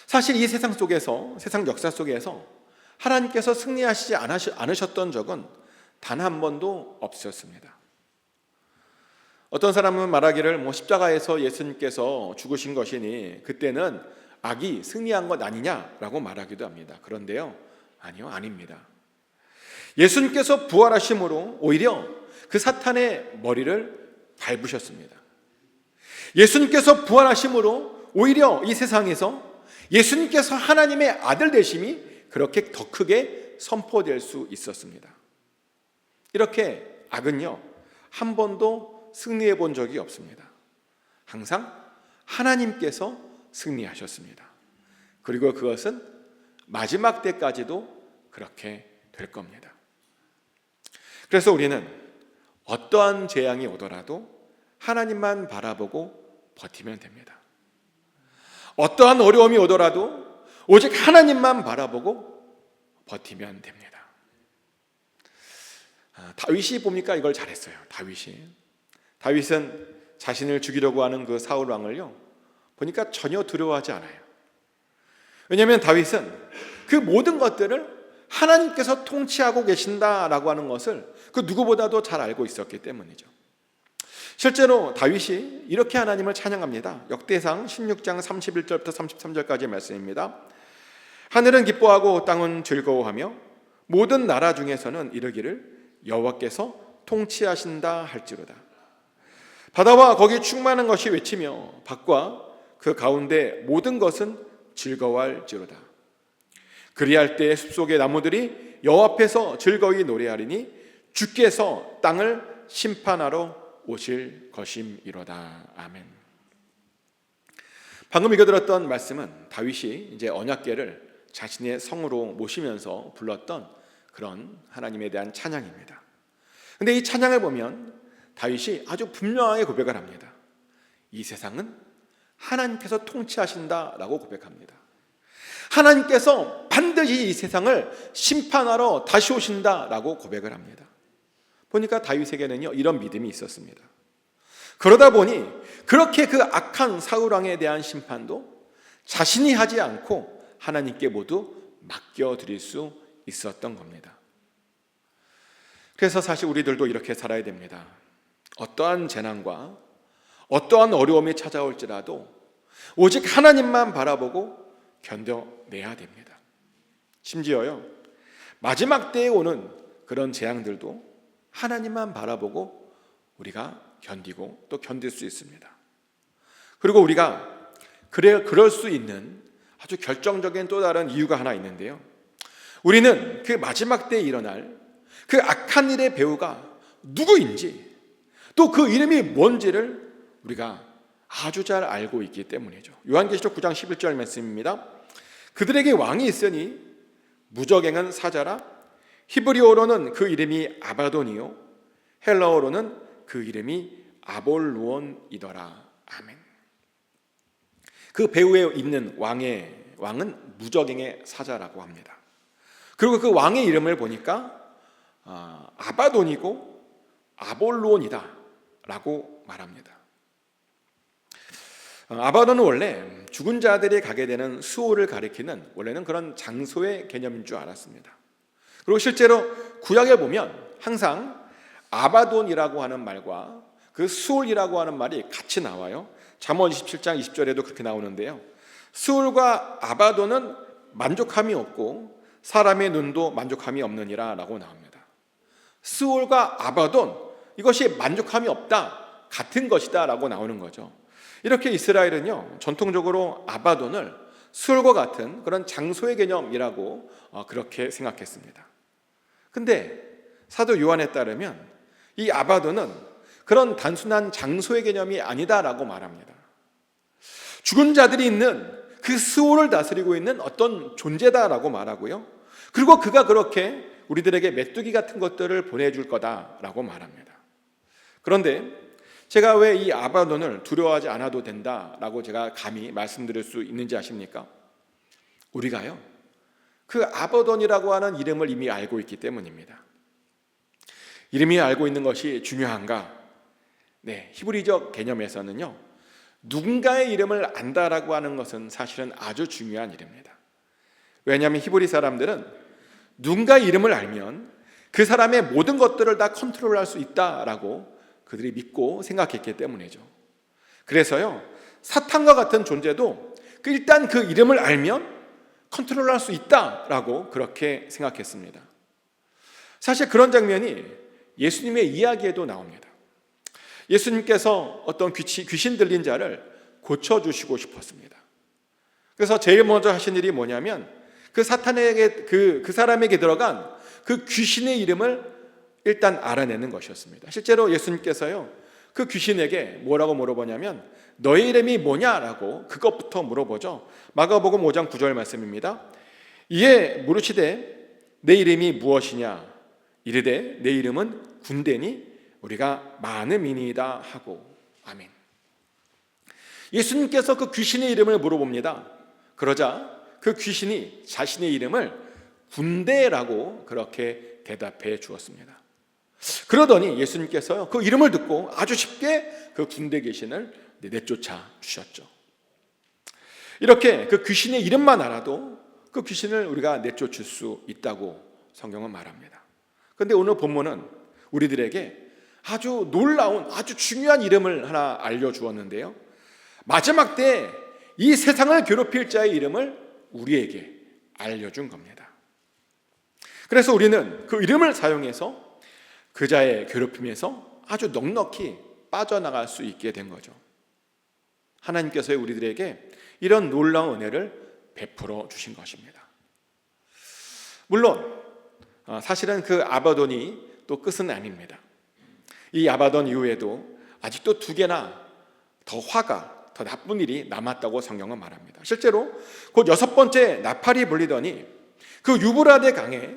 사실 이 세상 속에서, 세상 역사 속에서 하나님께서 승리하시지 않으셨던 적은 단 한 번도 없었습니다. 어떤 사람은 말하기를 십자가에서 예수님께서 죽으신 것이니 그때는 악이 승리한 것 아니냐라고 말하기도 합니다. 그런데요, 아니요, 아닙니다. 예수님께서 부활하심으로 오히려 그 사탄의 머리를 밟으셨습니다. 예수님께서 부활하심으로 오히려 이 세상에서 예수님께서 하나님의 아들 되심이 그렇게 더 크게 선포될 수 있었습니다. 이렇게 악은요, 한 번도 승리해 본 적이 없습니다. 항상 하나님께서 승리하셨습니다. 그리고 그것은 마지막 때까지도 그렇게 될 겁니다. 그래서 우리는 어떠한 재앙이 오더라도 하나님만 바라보고 버티면 됩니다. 어떠한 어려움이 오더라도 오직 하나님만 바라보고 버티면 됩니다. 다윗이 봅니까? 이걸 잘했어요. 다윗은 자신을 죽이려고 하는 그 사울 왕을요, 보니까 전혀 두려워하지 않아요. 왜냐하면 다윗은 그 모든 것들을 하나님께서 통치하고 계신다라고 하는 것을 그 누구보다도 잘 알고 있었기 때문이죠. 실제로 다윗이 이렇게 하나님을 찬양합니다. 역대상 16장 31절부터 33절까지의 말씀입니다. 하늘은 기뻐하고 땅은 즐거워하며 모든 나라 중에서는 이르기를 여호와께서 통치하신다 할지로다. 바다와 거기 충만한 것이 외치며 밭과 그 가운데 모든 것은 즐거워할지로다. 그리할 때 숲속의 나무들이 여호와 앞에서 즐거이 노래하리니 주께서 땅을 심판하러 오실 것임이로다. 아멘. 방금 읽어드렸던 말씀은 다윗이 이제 언약궤를 자신의 성으로 모시면서 불렀던 그런 하나님에 대한 찬양입니다. 근데 이 찬양을 보면 다윗이 아주 분명하게 고백을 합니다. 이 세상은 하나님께서 통치하신다라고 고백합니다. 하나님께서 반드시 이 세상을 심판하러 다시 오신다라고 고백을 합니다. 보니까 다윗에게는요, 이런 믿음이 있었습니다. 그러다 보니 그렇게 그 악한 사울 왕에 대한 심판도 자신이 하지 않고 하나님께 모두 맡겨드릴 수 있었던 겁니다. 그래서 사실 우리들도 이렇게 살아야 됩니다. 어떠한 재난과 어떠한 어려움이 찾아올지라도 오직 하나님만 바라보고 견뎌내야 됩니다. 심지어요, 마지막 때에 오는 그런 재앙들도 하나님만 바라보고 우리가 견디고 또 견딜 수 있습니다. 그리고 우리가 그럴 수 있는 아주 결정적인 또 다른 이유가 하나 있는데요, 우리는 그 마지막 때에 일어날 그 악한 일의 배후가 누구인지 또 그 이름이 뭔지를 우리가 아주 잘 알고 있기 때문이죠. 요한계시록 9장 11절 말씀입니다. 그들에게 왕이 있으니 무적행한 사자라. 히브리어로는 그 이름이 아바돈이요 헬라어로는 그 이름이 아볼루온이더라. 아멘. 그 배후에 있는 왕은 무적행의 사자라고 합니다. 그리고 그 왕의 이름을 보니까 아바돈이고 아볼루온이다 라고 말합니다. 아바돈은 원래 죽은 자들이 가게 되는 수호를 가리키는 원래는 그런 장소의 개념인 줄 알았습니다. 그리고 실제로 구약에 보면 항상 아바돈이라고 하는 말과 그 수홀이라고 하는 말이 같이 나와요. 잠언 27장 20절에도 그렇게 나오는데요, 수홀과 아바돈은 만족함이 없고 사람의 눈도 만족함이 없느니라 라고 나옵니다. 수홀과 아바돈, 이것이 만족함이 없다, 같은 것이다 라고 나오는 거죠. 이렇게 이스라엘은요, 전통적으로 아바돈을 수홀과 같은 그런 장소의 개념이라고 그렇게 생각했습니다. 근데 사도 요한에 따르면 이 아바돈은 그런 단순한 장소의 개념이 아니다라고 말합니다. 죽은 자들이 있는 그 수호를 다스리고 있는 어떤 존재다라고 말하고요, 그리고 그가 그렇게 우리들에게 메뚜기 같은 것들을 보내줄 거다라고 말합니다. 그런데 제가 왜 이 아바돈을 두려워하지 않아도 된다라고 제가 감히 말씀드릴 수 있는지 아십니까? 우리가요, 그 아바돈이라고 하는 이름을 이미 알고 있기 때문입니다. 이름이 알고 있는 것이 중요한가? 네, 히브리적 개념에서는요, 누군가의 이름을 안다라고 하는 것은 사실은 아주 중요한 일입니다. 왜냐하면 히브리 사람들은 누군가의 이름을 알면 그 사람의 모든 것들을 다 컨트롤할 수 있다라고 그들이 믿고 생각했기 때문이죠. 그래서요, 사탄과 같은 존재도 일단 그 이름을 알면 컨트롤할 수 있다라고 그렇게 생각했습니다. 사실 그런 장면이 예수님의 이야기에도 나옵니다. 예수님께서 어떤 귀신 들린 자를 고쳐주시고 싶었습니다. 그래서 제일 먼저 하신 일이 뭐냐면 그 사탄에게 그 사람에게 들어간 그 귀신의 이름을 일단 알아내는 것이었습니다. 실제로 예수님께서요, 그 귀신에게 뭐라고 물어보냐면 너의 이름이 뭐냐라고 그것부터 물어보죠. 마가복음 5장 9절 말씀입니다. 이에 물으시되 내 이름이 무엇이냐 이르되 내 이름은 군대니 우리가 많은 민이다 하고. 아멘. 예수님께서 그 귀신의 이름을 물어봅니다. 그러자 그 귀신이 자신의 이름을 군대라고 그렇게 대답해 주었습니다. 그러더니 예수님께서요, 그 이름을 듣고 아주 쉽게 그 군대 귀신을 내쫓아 주셨죠. 이렇게 그 귀신의 이름만 알아도 그 귀신을 우리가 내쫓을 수 있다고 성경은 말합니다. 그런데 오늘 본문은 우리들에게 아주 놀라운, 아주 중요한 이름을 하나 알려주었는데요, 마지막 때 이 세상을 괴롭힐 자의 이름을 우리에게 알려준 겁니다. 그래서 우리는 그 이름을 사용해서 그 자의 괴롭힘에서 아주 넉넉히 빠져나갈 수 있게 된 거죠. 하나님께서 우리들에게 이런 놀라운 은혜를 베풀어 주신 것입니다. 물론 사실은 그 아바돈이 또 끝은 아닙니다. 이 아바돈 이후에도 아직도 2개나 더 화가, 더 나쁜 일이 남았다고 성경은 말합니다. 실제로 곧 6번째 나팔이 불리더니 그 유브라데 강에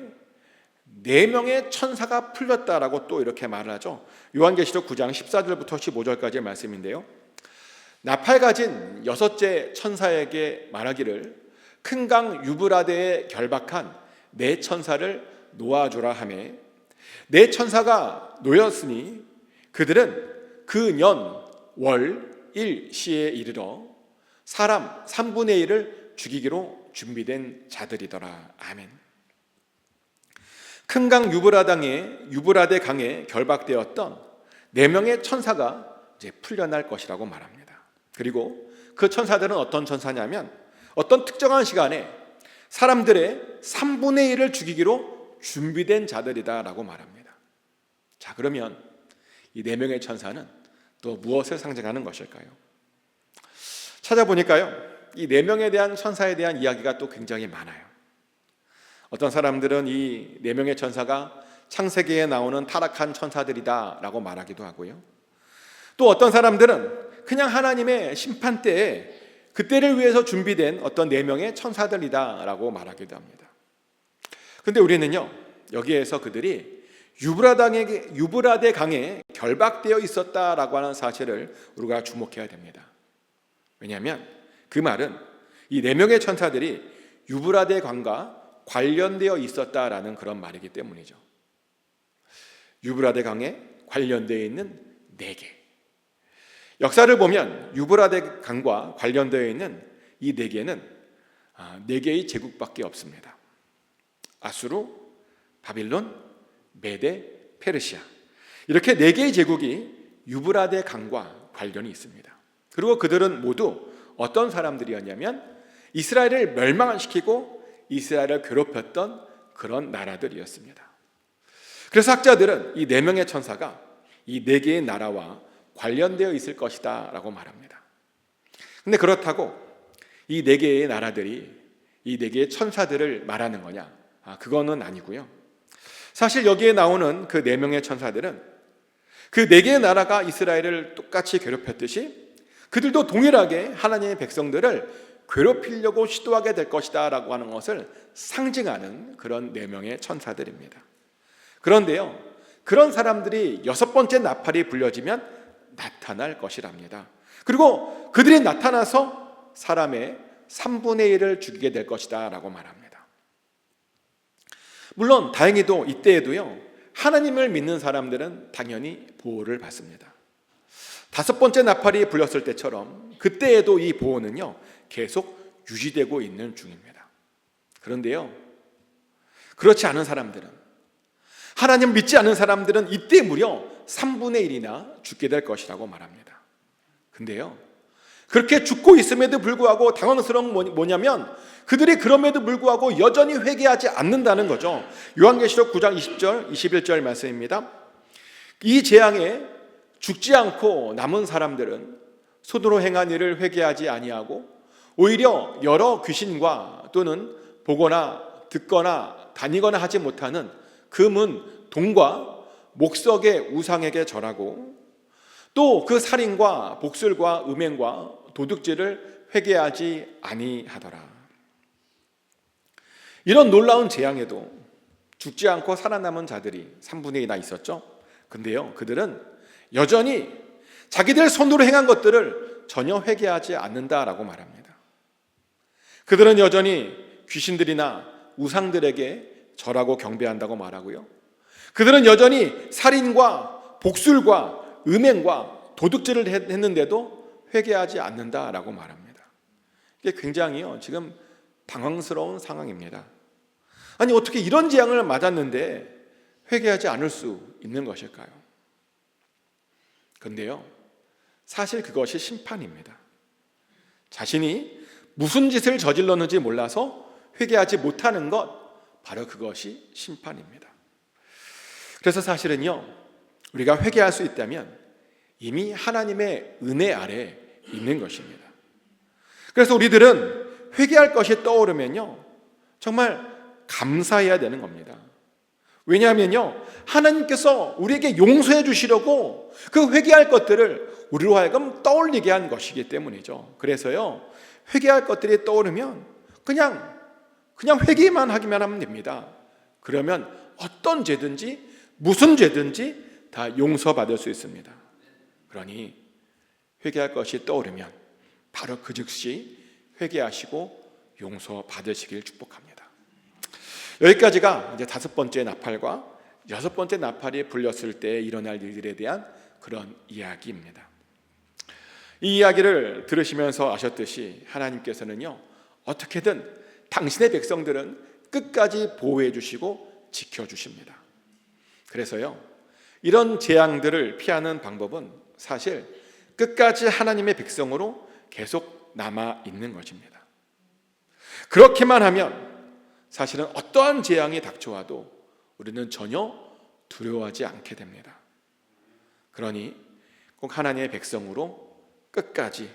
4명의 천사가 풀렸다라고 또 이렇게 말을 하죠. 요한계시록 9장 14절부터 15절까지의 말씀인데요, 나팔 가진 6째 천사에게 말하기를 큰 강 유브라데에 결박한 4 천사를 놓아주라 하매 4 천사가 놓였으니 그들은 그 년, 월, 일시에 이르러 사람 3분의 1을 죽이기로 준비된 자들이더라. 아멘. 큰 강 유브라데 강에 결박되었던 4명의 천사가 이제 풀려날 것이라고 말합니다. 그리고 그 천사들은 어떤 천사냐면 어떤 특정한 시간에 사람들의 3분의 1을 죽이기로 준비된 자들이다라고 말합니다. 자, 그러면 이 4명의 천사는 또 무엇을 상징하는 것일까요? 찾아보니까요, 이 4명에 대한 천사에 대한 이야기가 또 굉장히 많아요. 어떤 사람들은 이 4명의 천사가 창세기에 나오는 타락한 천사들이다 라고 말하기도 하고요, 또 어떤 사람들은 그냥 하나님의 심판 때에 그때를 위해서 준비된 어떤 4명의 천사들이다 라고 말하기도 합니다. 그런데 우리는요, 여기에서 그들이 유브라데 강에 결박되어 있었다라고 하는 사실을 우리가 주목해야 됩니다. 왜냐하면 그 말은 이 4명의 천사들이 유브라데 강과 관련되어 있었다라는 그런 말이기 때문이죠. 유브라데 강에 관련되어 있는 4개. 역사를 보면 유브라데 강과 관련되어 있는 이 4개는 4개의 제국밖에 없습니다. 아수르, 바빌론, 메데, 페르시아, 이렇게 4개의 제국이 유브라데 강과 관련이 있습니다. 그리고 그들은 모두 어떤 사람들이었냐면 이스라엘을 멸망시키고 이스라엘을 괴롭혔던 그런 나라들이었습니다. 그래서 학자들은 이 4명의 천사가 이 4개의 나라와 관련되어 있을 것이다 라고 말합니다. 근데 그렇다고 이 4개의 나라들이 이 4개의 천사들을 말하는 거냐? 그거는 아니고요. 사실 여기에 나오는 그 4명의 천사들은 그 4개의 나라가 이스라엘을 똑같이 괴롭혔듯이 그들도 동일하게 하나님의 백성들을 괴롭히려고 시도하게 될 것이다 라고 하는 것을 상징하는 그런 4명의 천사들입니다. 그런데요, 그런 사람들이 6번째 나팔이 불려지면 나타날 것이랍니다. 그리고 그들이 나타나서 사람의 3분의 1을 죽이게 될 것이다 라고 말합니다. 물론 다행히도 이때에도요, 하나님을 믿는 사람들은 당연히 보호를 받습니다. 5번째 나팔이 불렸을 때처럼 그때에도 이 보호는요 계속 유지되고 있는 중입니다. 그런데요, 그렇지 않은 사람들은, 하나님 믿지 않는 사람들은 이때 무려 3분의 1이나 죽게 될 것이라고 말합니다. 근데요, 그렇게 죽고 있음에도 불구하고 당황스러운 건 뭐냐면 그들이 그럼에도 불구하고 여전히 회개하지 않는다는 거죠. 요한계시록 9장 20절 21절 말씀입니다. 이 재앙에 죽지 않고 남은 사람들은 손으로 행한 일을 회개하지 아니하고 오히려 여러 귀신과 또는 보거나 듣거나 다니거나 하지 못하는 금은 동과 목석의 우상에게 절하고 또 그 살인과 복술과 음행과 도둑질을 회개하지 아니하더라. 이런 놀라운 재앙에도 죽지 않고 살아남은 자들이 3분의 2나 있었죠. 근데요, 그들은 여전히 자기들 손으로 행한 것들을 전혀 회개하지 않는다라고 말합니다. 그들은 여전히 귀신들이나 우상들에게 절하고 경배한다고 말하고요, 그들은 여전히 살인과 복술과 음행과 도둑질을 했는데도 회개하지 않는다라고 말합니다. 이게 굉장히요, 지금 당황스러운 상황입니다. 아니, 어떻게 이런 재앙을 맞았는데 회개하지 않을 수 있는 것일까요? 그런데요, 사실 그것이 심판입니다. 자신이 무슨 짓을 저질렀는지 몰라서 회개하지 못하는 것, 바로 그것이 심판입니다. 그래서 사실은요, 우리가 회개할 수 있다면 이미 하나님의 은혜 아래 있는 것입니다. 그래서 우리들은 회개할 것이 떠오르면요, 정말 감사해야 되는 겁니다. 왜냐하면요, 하나님께서 우리에게 용서해 주시려고 그 회개할 것들을 우리로 하여금 떠올리게 한 것이기 때문이죠. 그래서요, 회개할 것들이 떠오르면 그냥 회개만 하기만 하면 됩니다. 그러면 어떤 죄든지 무슨 죄든지 다 용서받을 수 있습니다. 그러니 회개할 것이 떠오르면 바로 그 즉시 회개하시고 용서받으시길 축복합니다. 여기까지가 이제 5번째 나팔과 6번째 나팔이 불렸을 때 일어날 일들에 대한 그런 이야기입니다. 이 이야기를 들으시면서 아셨듯이 하나님께서는요, 어떻게든 당신의 백성들은 끝까지 보호해 주시고 지켜 주십니다. 그래서요, 이런 재앙들을 피하는 방법은 사실 끝까지 하나님의 백성으로 계속 남아 있는 것입니다. 그렇게만 하면 사실은 어떠한 재앙이 닥쳐와도 우리는 전혀 두려워하지 않게 됩니다. 그러니 꼭 하나님의 백성으로 끝까지,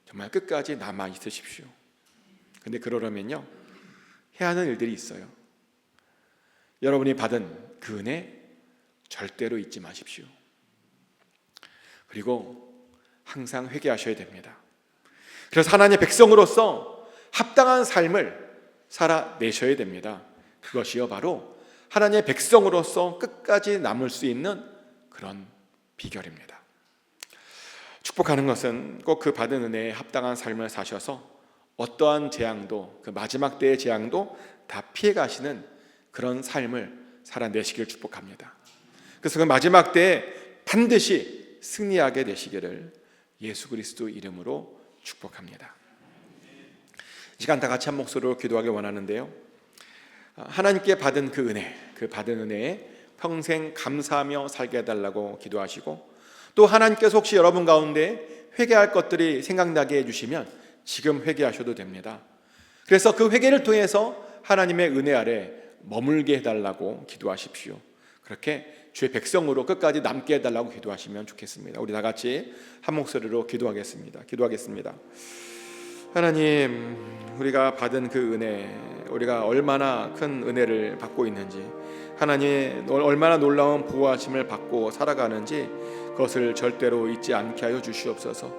정말 끝까지 남아 있으십시오. 근데 그러려면요, 해야 하는 일들이 있어요. 여러분이 받은 그 은혜 절대로 잊지 마십시오. 그리고 항상 회개하셔야 됩니다. 그래서 하나님의 백성으로서 합당한 삶을 살아내셔야 됩니다. 그것이요, 바로 하나님의 백성으로서 끝까지 남을 수 있는 그런 비결입니다. 축복하는 것은 꼭 그 받은 은혜에 합당한 삶을 사셔서 어떠한 재앙도, 그 마지막 때의 재앙도 다 피해 가시는 그런 삶을 살아내시길 축복합니다. 그래서 그 마지막 때에 반드시 승리하게 되시기를 예수 그리스도 이름으로 축복합니다. 이 시간 다 같이 한 목소리로 기도하길 원하는데요, 하나님께 받은 그 은혜, 그 받은 은혜에 평생 감사하며 살게 해달라고 기도하시고, 또 하나님께서 혹시 여러분 가운데 회개할 것들이 생각나게 해주시면 지금 회개하셔도 됩니다. 그래서 그 회개를 통해서 하나님의 은혜 아래 머물게 해달라고 기도하십시오. 그렇게 주의 백성으로 끝까지 남게 해달라고 기도하시면 좋겠습니다. 우리 다 같이 한 목소리로 기도하겠습니다. 하나님, 우리가 받은 그 은혜, 우리가 얼마나 큰 은혜를 받고 있는지, 하나님 얼마나 놀라운 보호하심을 받고 살아가는지 그것을 절대로 잊지 않게 하여 주시옵소서.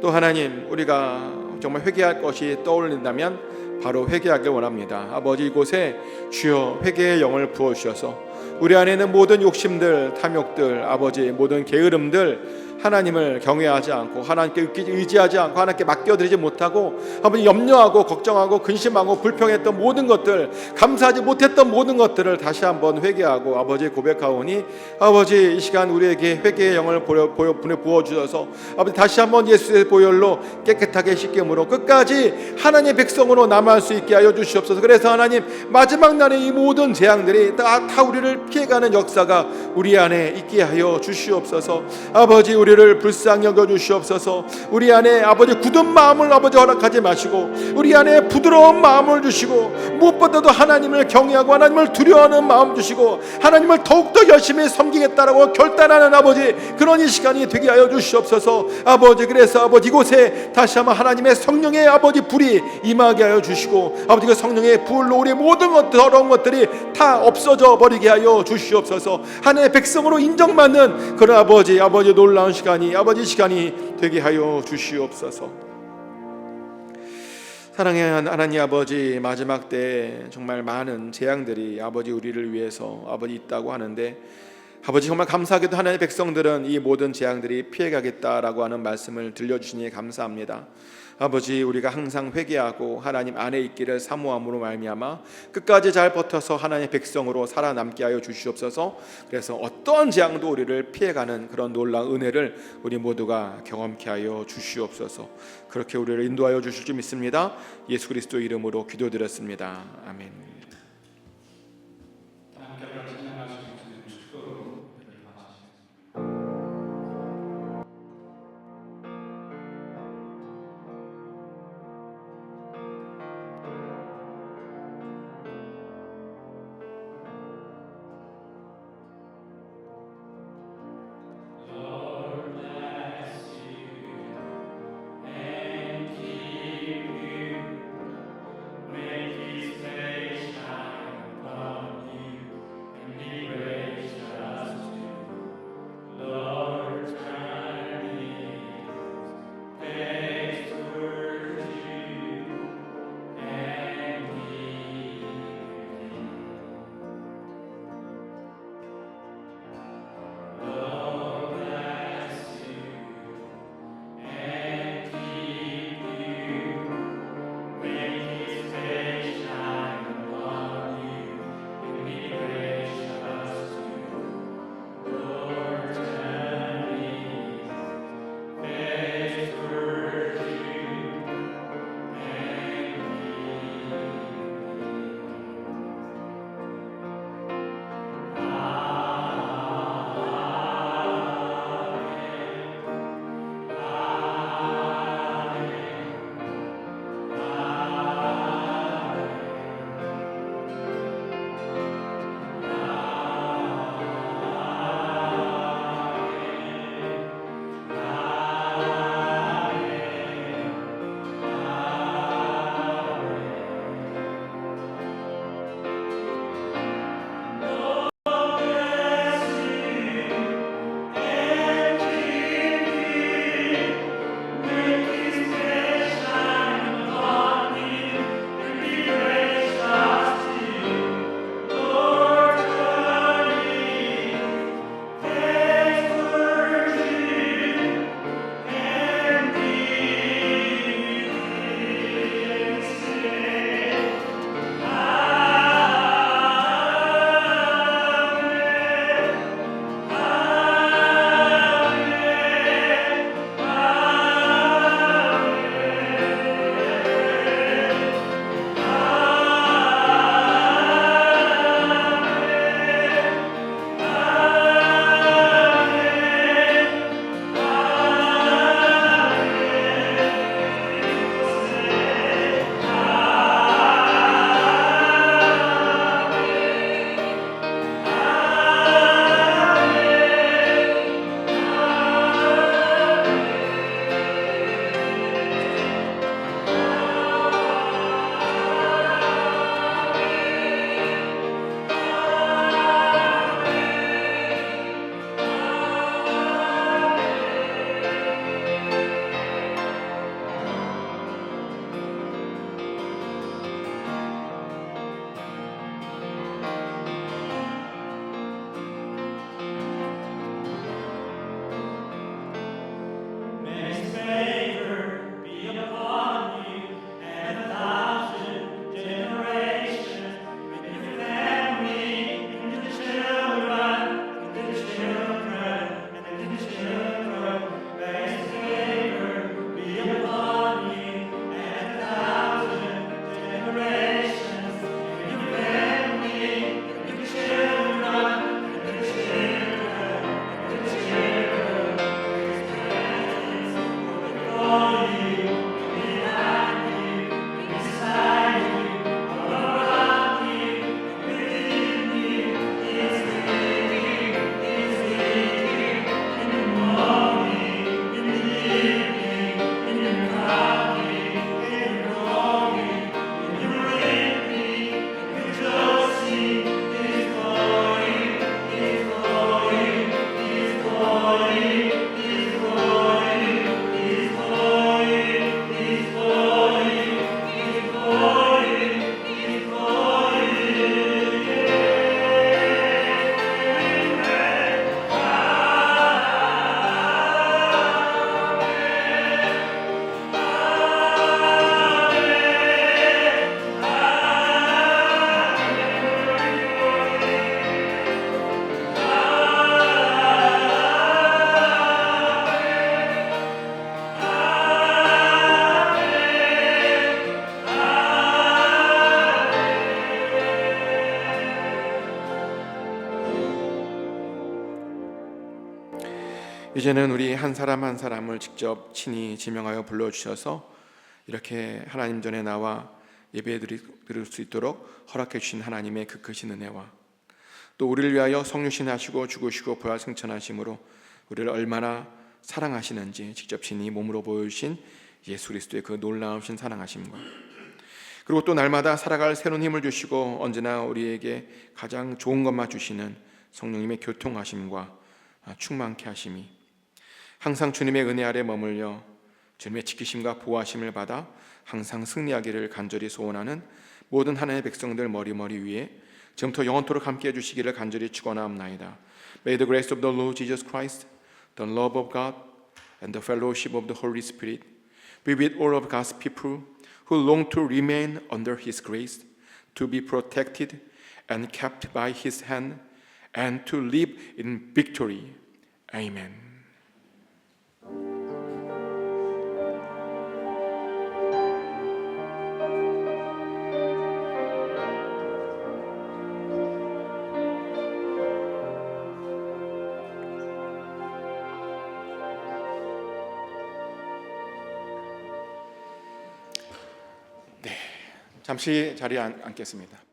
또 하나님, 우리가 정말 회개할 것이 떠올린다면 바로 회개하길 원합니다. 아버지, 이곳에 주여 회개의 영을 부어주셔서 우리 안에 있는 모든 욕심들, 탐욕들, 아버지 모든 게으름들 하나님을 경외하지 않고 하나님께 의지하지 않고 하나님께 맡겨드리지 못하고 아버지 염려하고 걱정하고 근심하고 불평했던 모든 것들, 감사하지 못했던 모든 것들을 다시 한번 회개하고 아버지 고백하오니 아버지 이 시간 우리에게 회개의 영을 부어주셔서 아버지 다시 한번 예수의 보혈로 깨끗하게 씻김으로 끝까지 하나님의 백성으로 남아할 수 있게 하여 주시옵소서. 그래서 하나님 마지막 날에 이 모든 재앙들이 다 우리를 피해가는 역사가 우리 안에 있게 하여 주시옵소서. 아버지 우리를 불쌍히 여겨 주시옵소서. 우리 안에 아버지 굳은 마음을 아버지 허락하지 마시고 우리 안에 부드러운 마음을 주시고 무엇보다도 하나님을 경외하고 하나님을 두려워하는 마음 주시고 하나님을 더욱더 열심히 섬기겠다라고 결단하는 아버지 그런 이 시간이 되게 하여 주시옵소서. 아버지 그래서 아버지 이곳에 다시 한번 하나님의 성령의 아버지 불이 임하게 하여 주시고 아버지 그 성령의 불로 우리 모든 것들 더러운 것들이 다 없어져 버리게 하여 주시옵소서. 하나님의 백성으로 인정받는 그런 아버지 놀라운 시간이 되게 하여 주시옵소서. 사랑하는 하나님 아버지 마지막 때 정말 많은 재앙들이 아버지 우리를 위해서 아버지 있다고 하는데 아버지 정말 감사하게도 하나님의 백성들은 이 모든 재앙들이 피해가겠다라고 하는 말씀을 들려주시니 감사합니다. 아버지 우리가 항상 회개하고 하나님 안에 있기를 사모함으로 말미암아 끝까지 잘 버텨서 하나님의 백성으로 살아남게 하여 주시옵소서. 그래서 어떠한 재앙도 우리를 피해가는 그런 놀라운 은혜를 우리 모두가 경험케 하여 주시옵소서. 그렇게 우리를 인도하여 주실 줄 믿습니다. 예수 그리스도 이름으로 기도드렸습니다. 아멘. Make his face 이제는 우리 한 사람 한 사람을 직접 친히 지명하여 불러주셔서 이렇게 하나님 전에 나와 예배 드릴 수 있도록 허락해 주신 하나님의 그 크신 은혜와 또 우리를 위하여 성육신하시고 죽으시고 부활승천하심으로 우리를 얼마나 사랑하시는지 직접 친히 몸으로 보여주신 예수 그리스도의 그 놀라우신 사랑하심과 그리고 또 날마다 살아갈 새로운 힘을 주시고 언제나 우리에게 가장 좋은 것만 주시는 성령님의 교통하심과 충만케 하심이 항상 주님의 은혜 아래 머물려 주님의 지키심과 보호하심을 받아 항상 승리하기를 간절히 소원하는 모든 하나님의 백성들 머리머리 위에 지금부터 영원토록 함께 해주시기를 간절히 축원하옵나이다. May the grace of the Lord Jesus Christ, the love of God, and the fellowship of the Holy Spirit be with all of God's people who long to remain under His grace, to be protected and kept by His hand, and to live in victory. Amen. 잠시 자리에 앉겠습니다.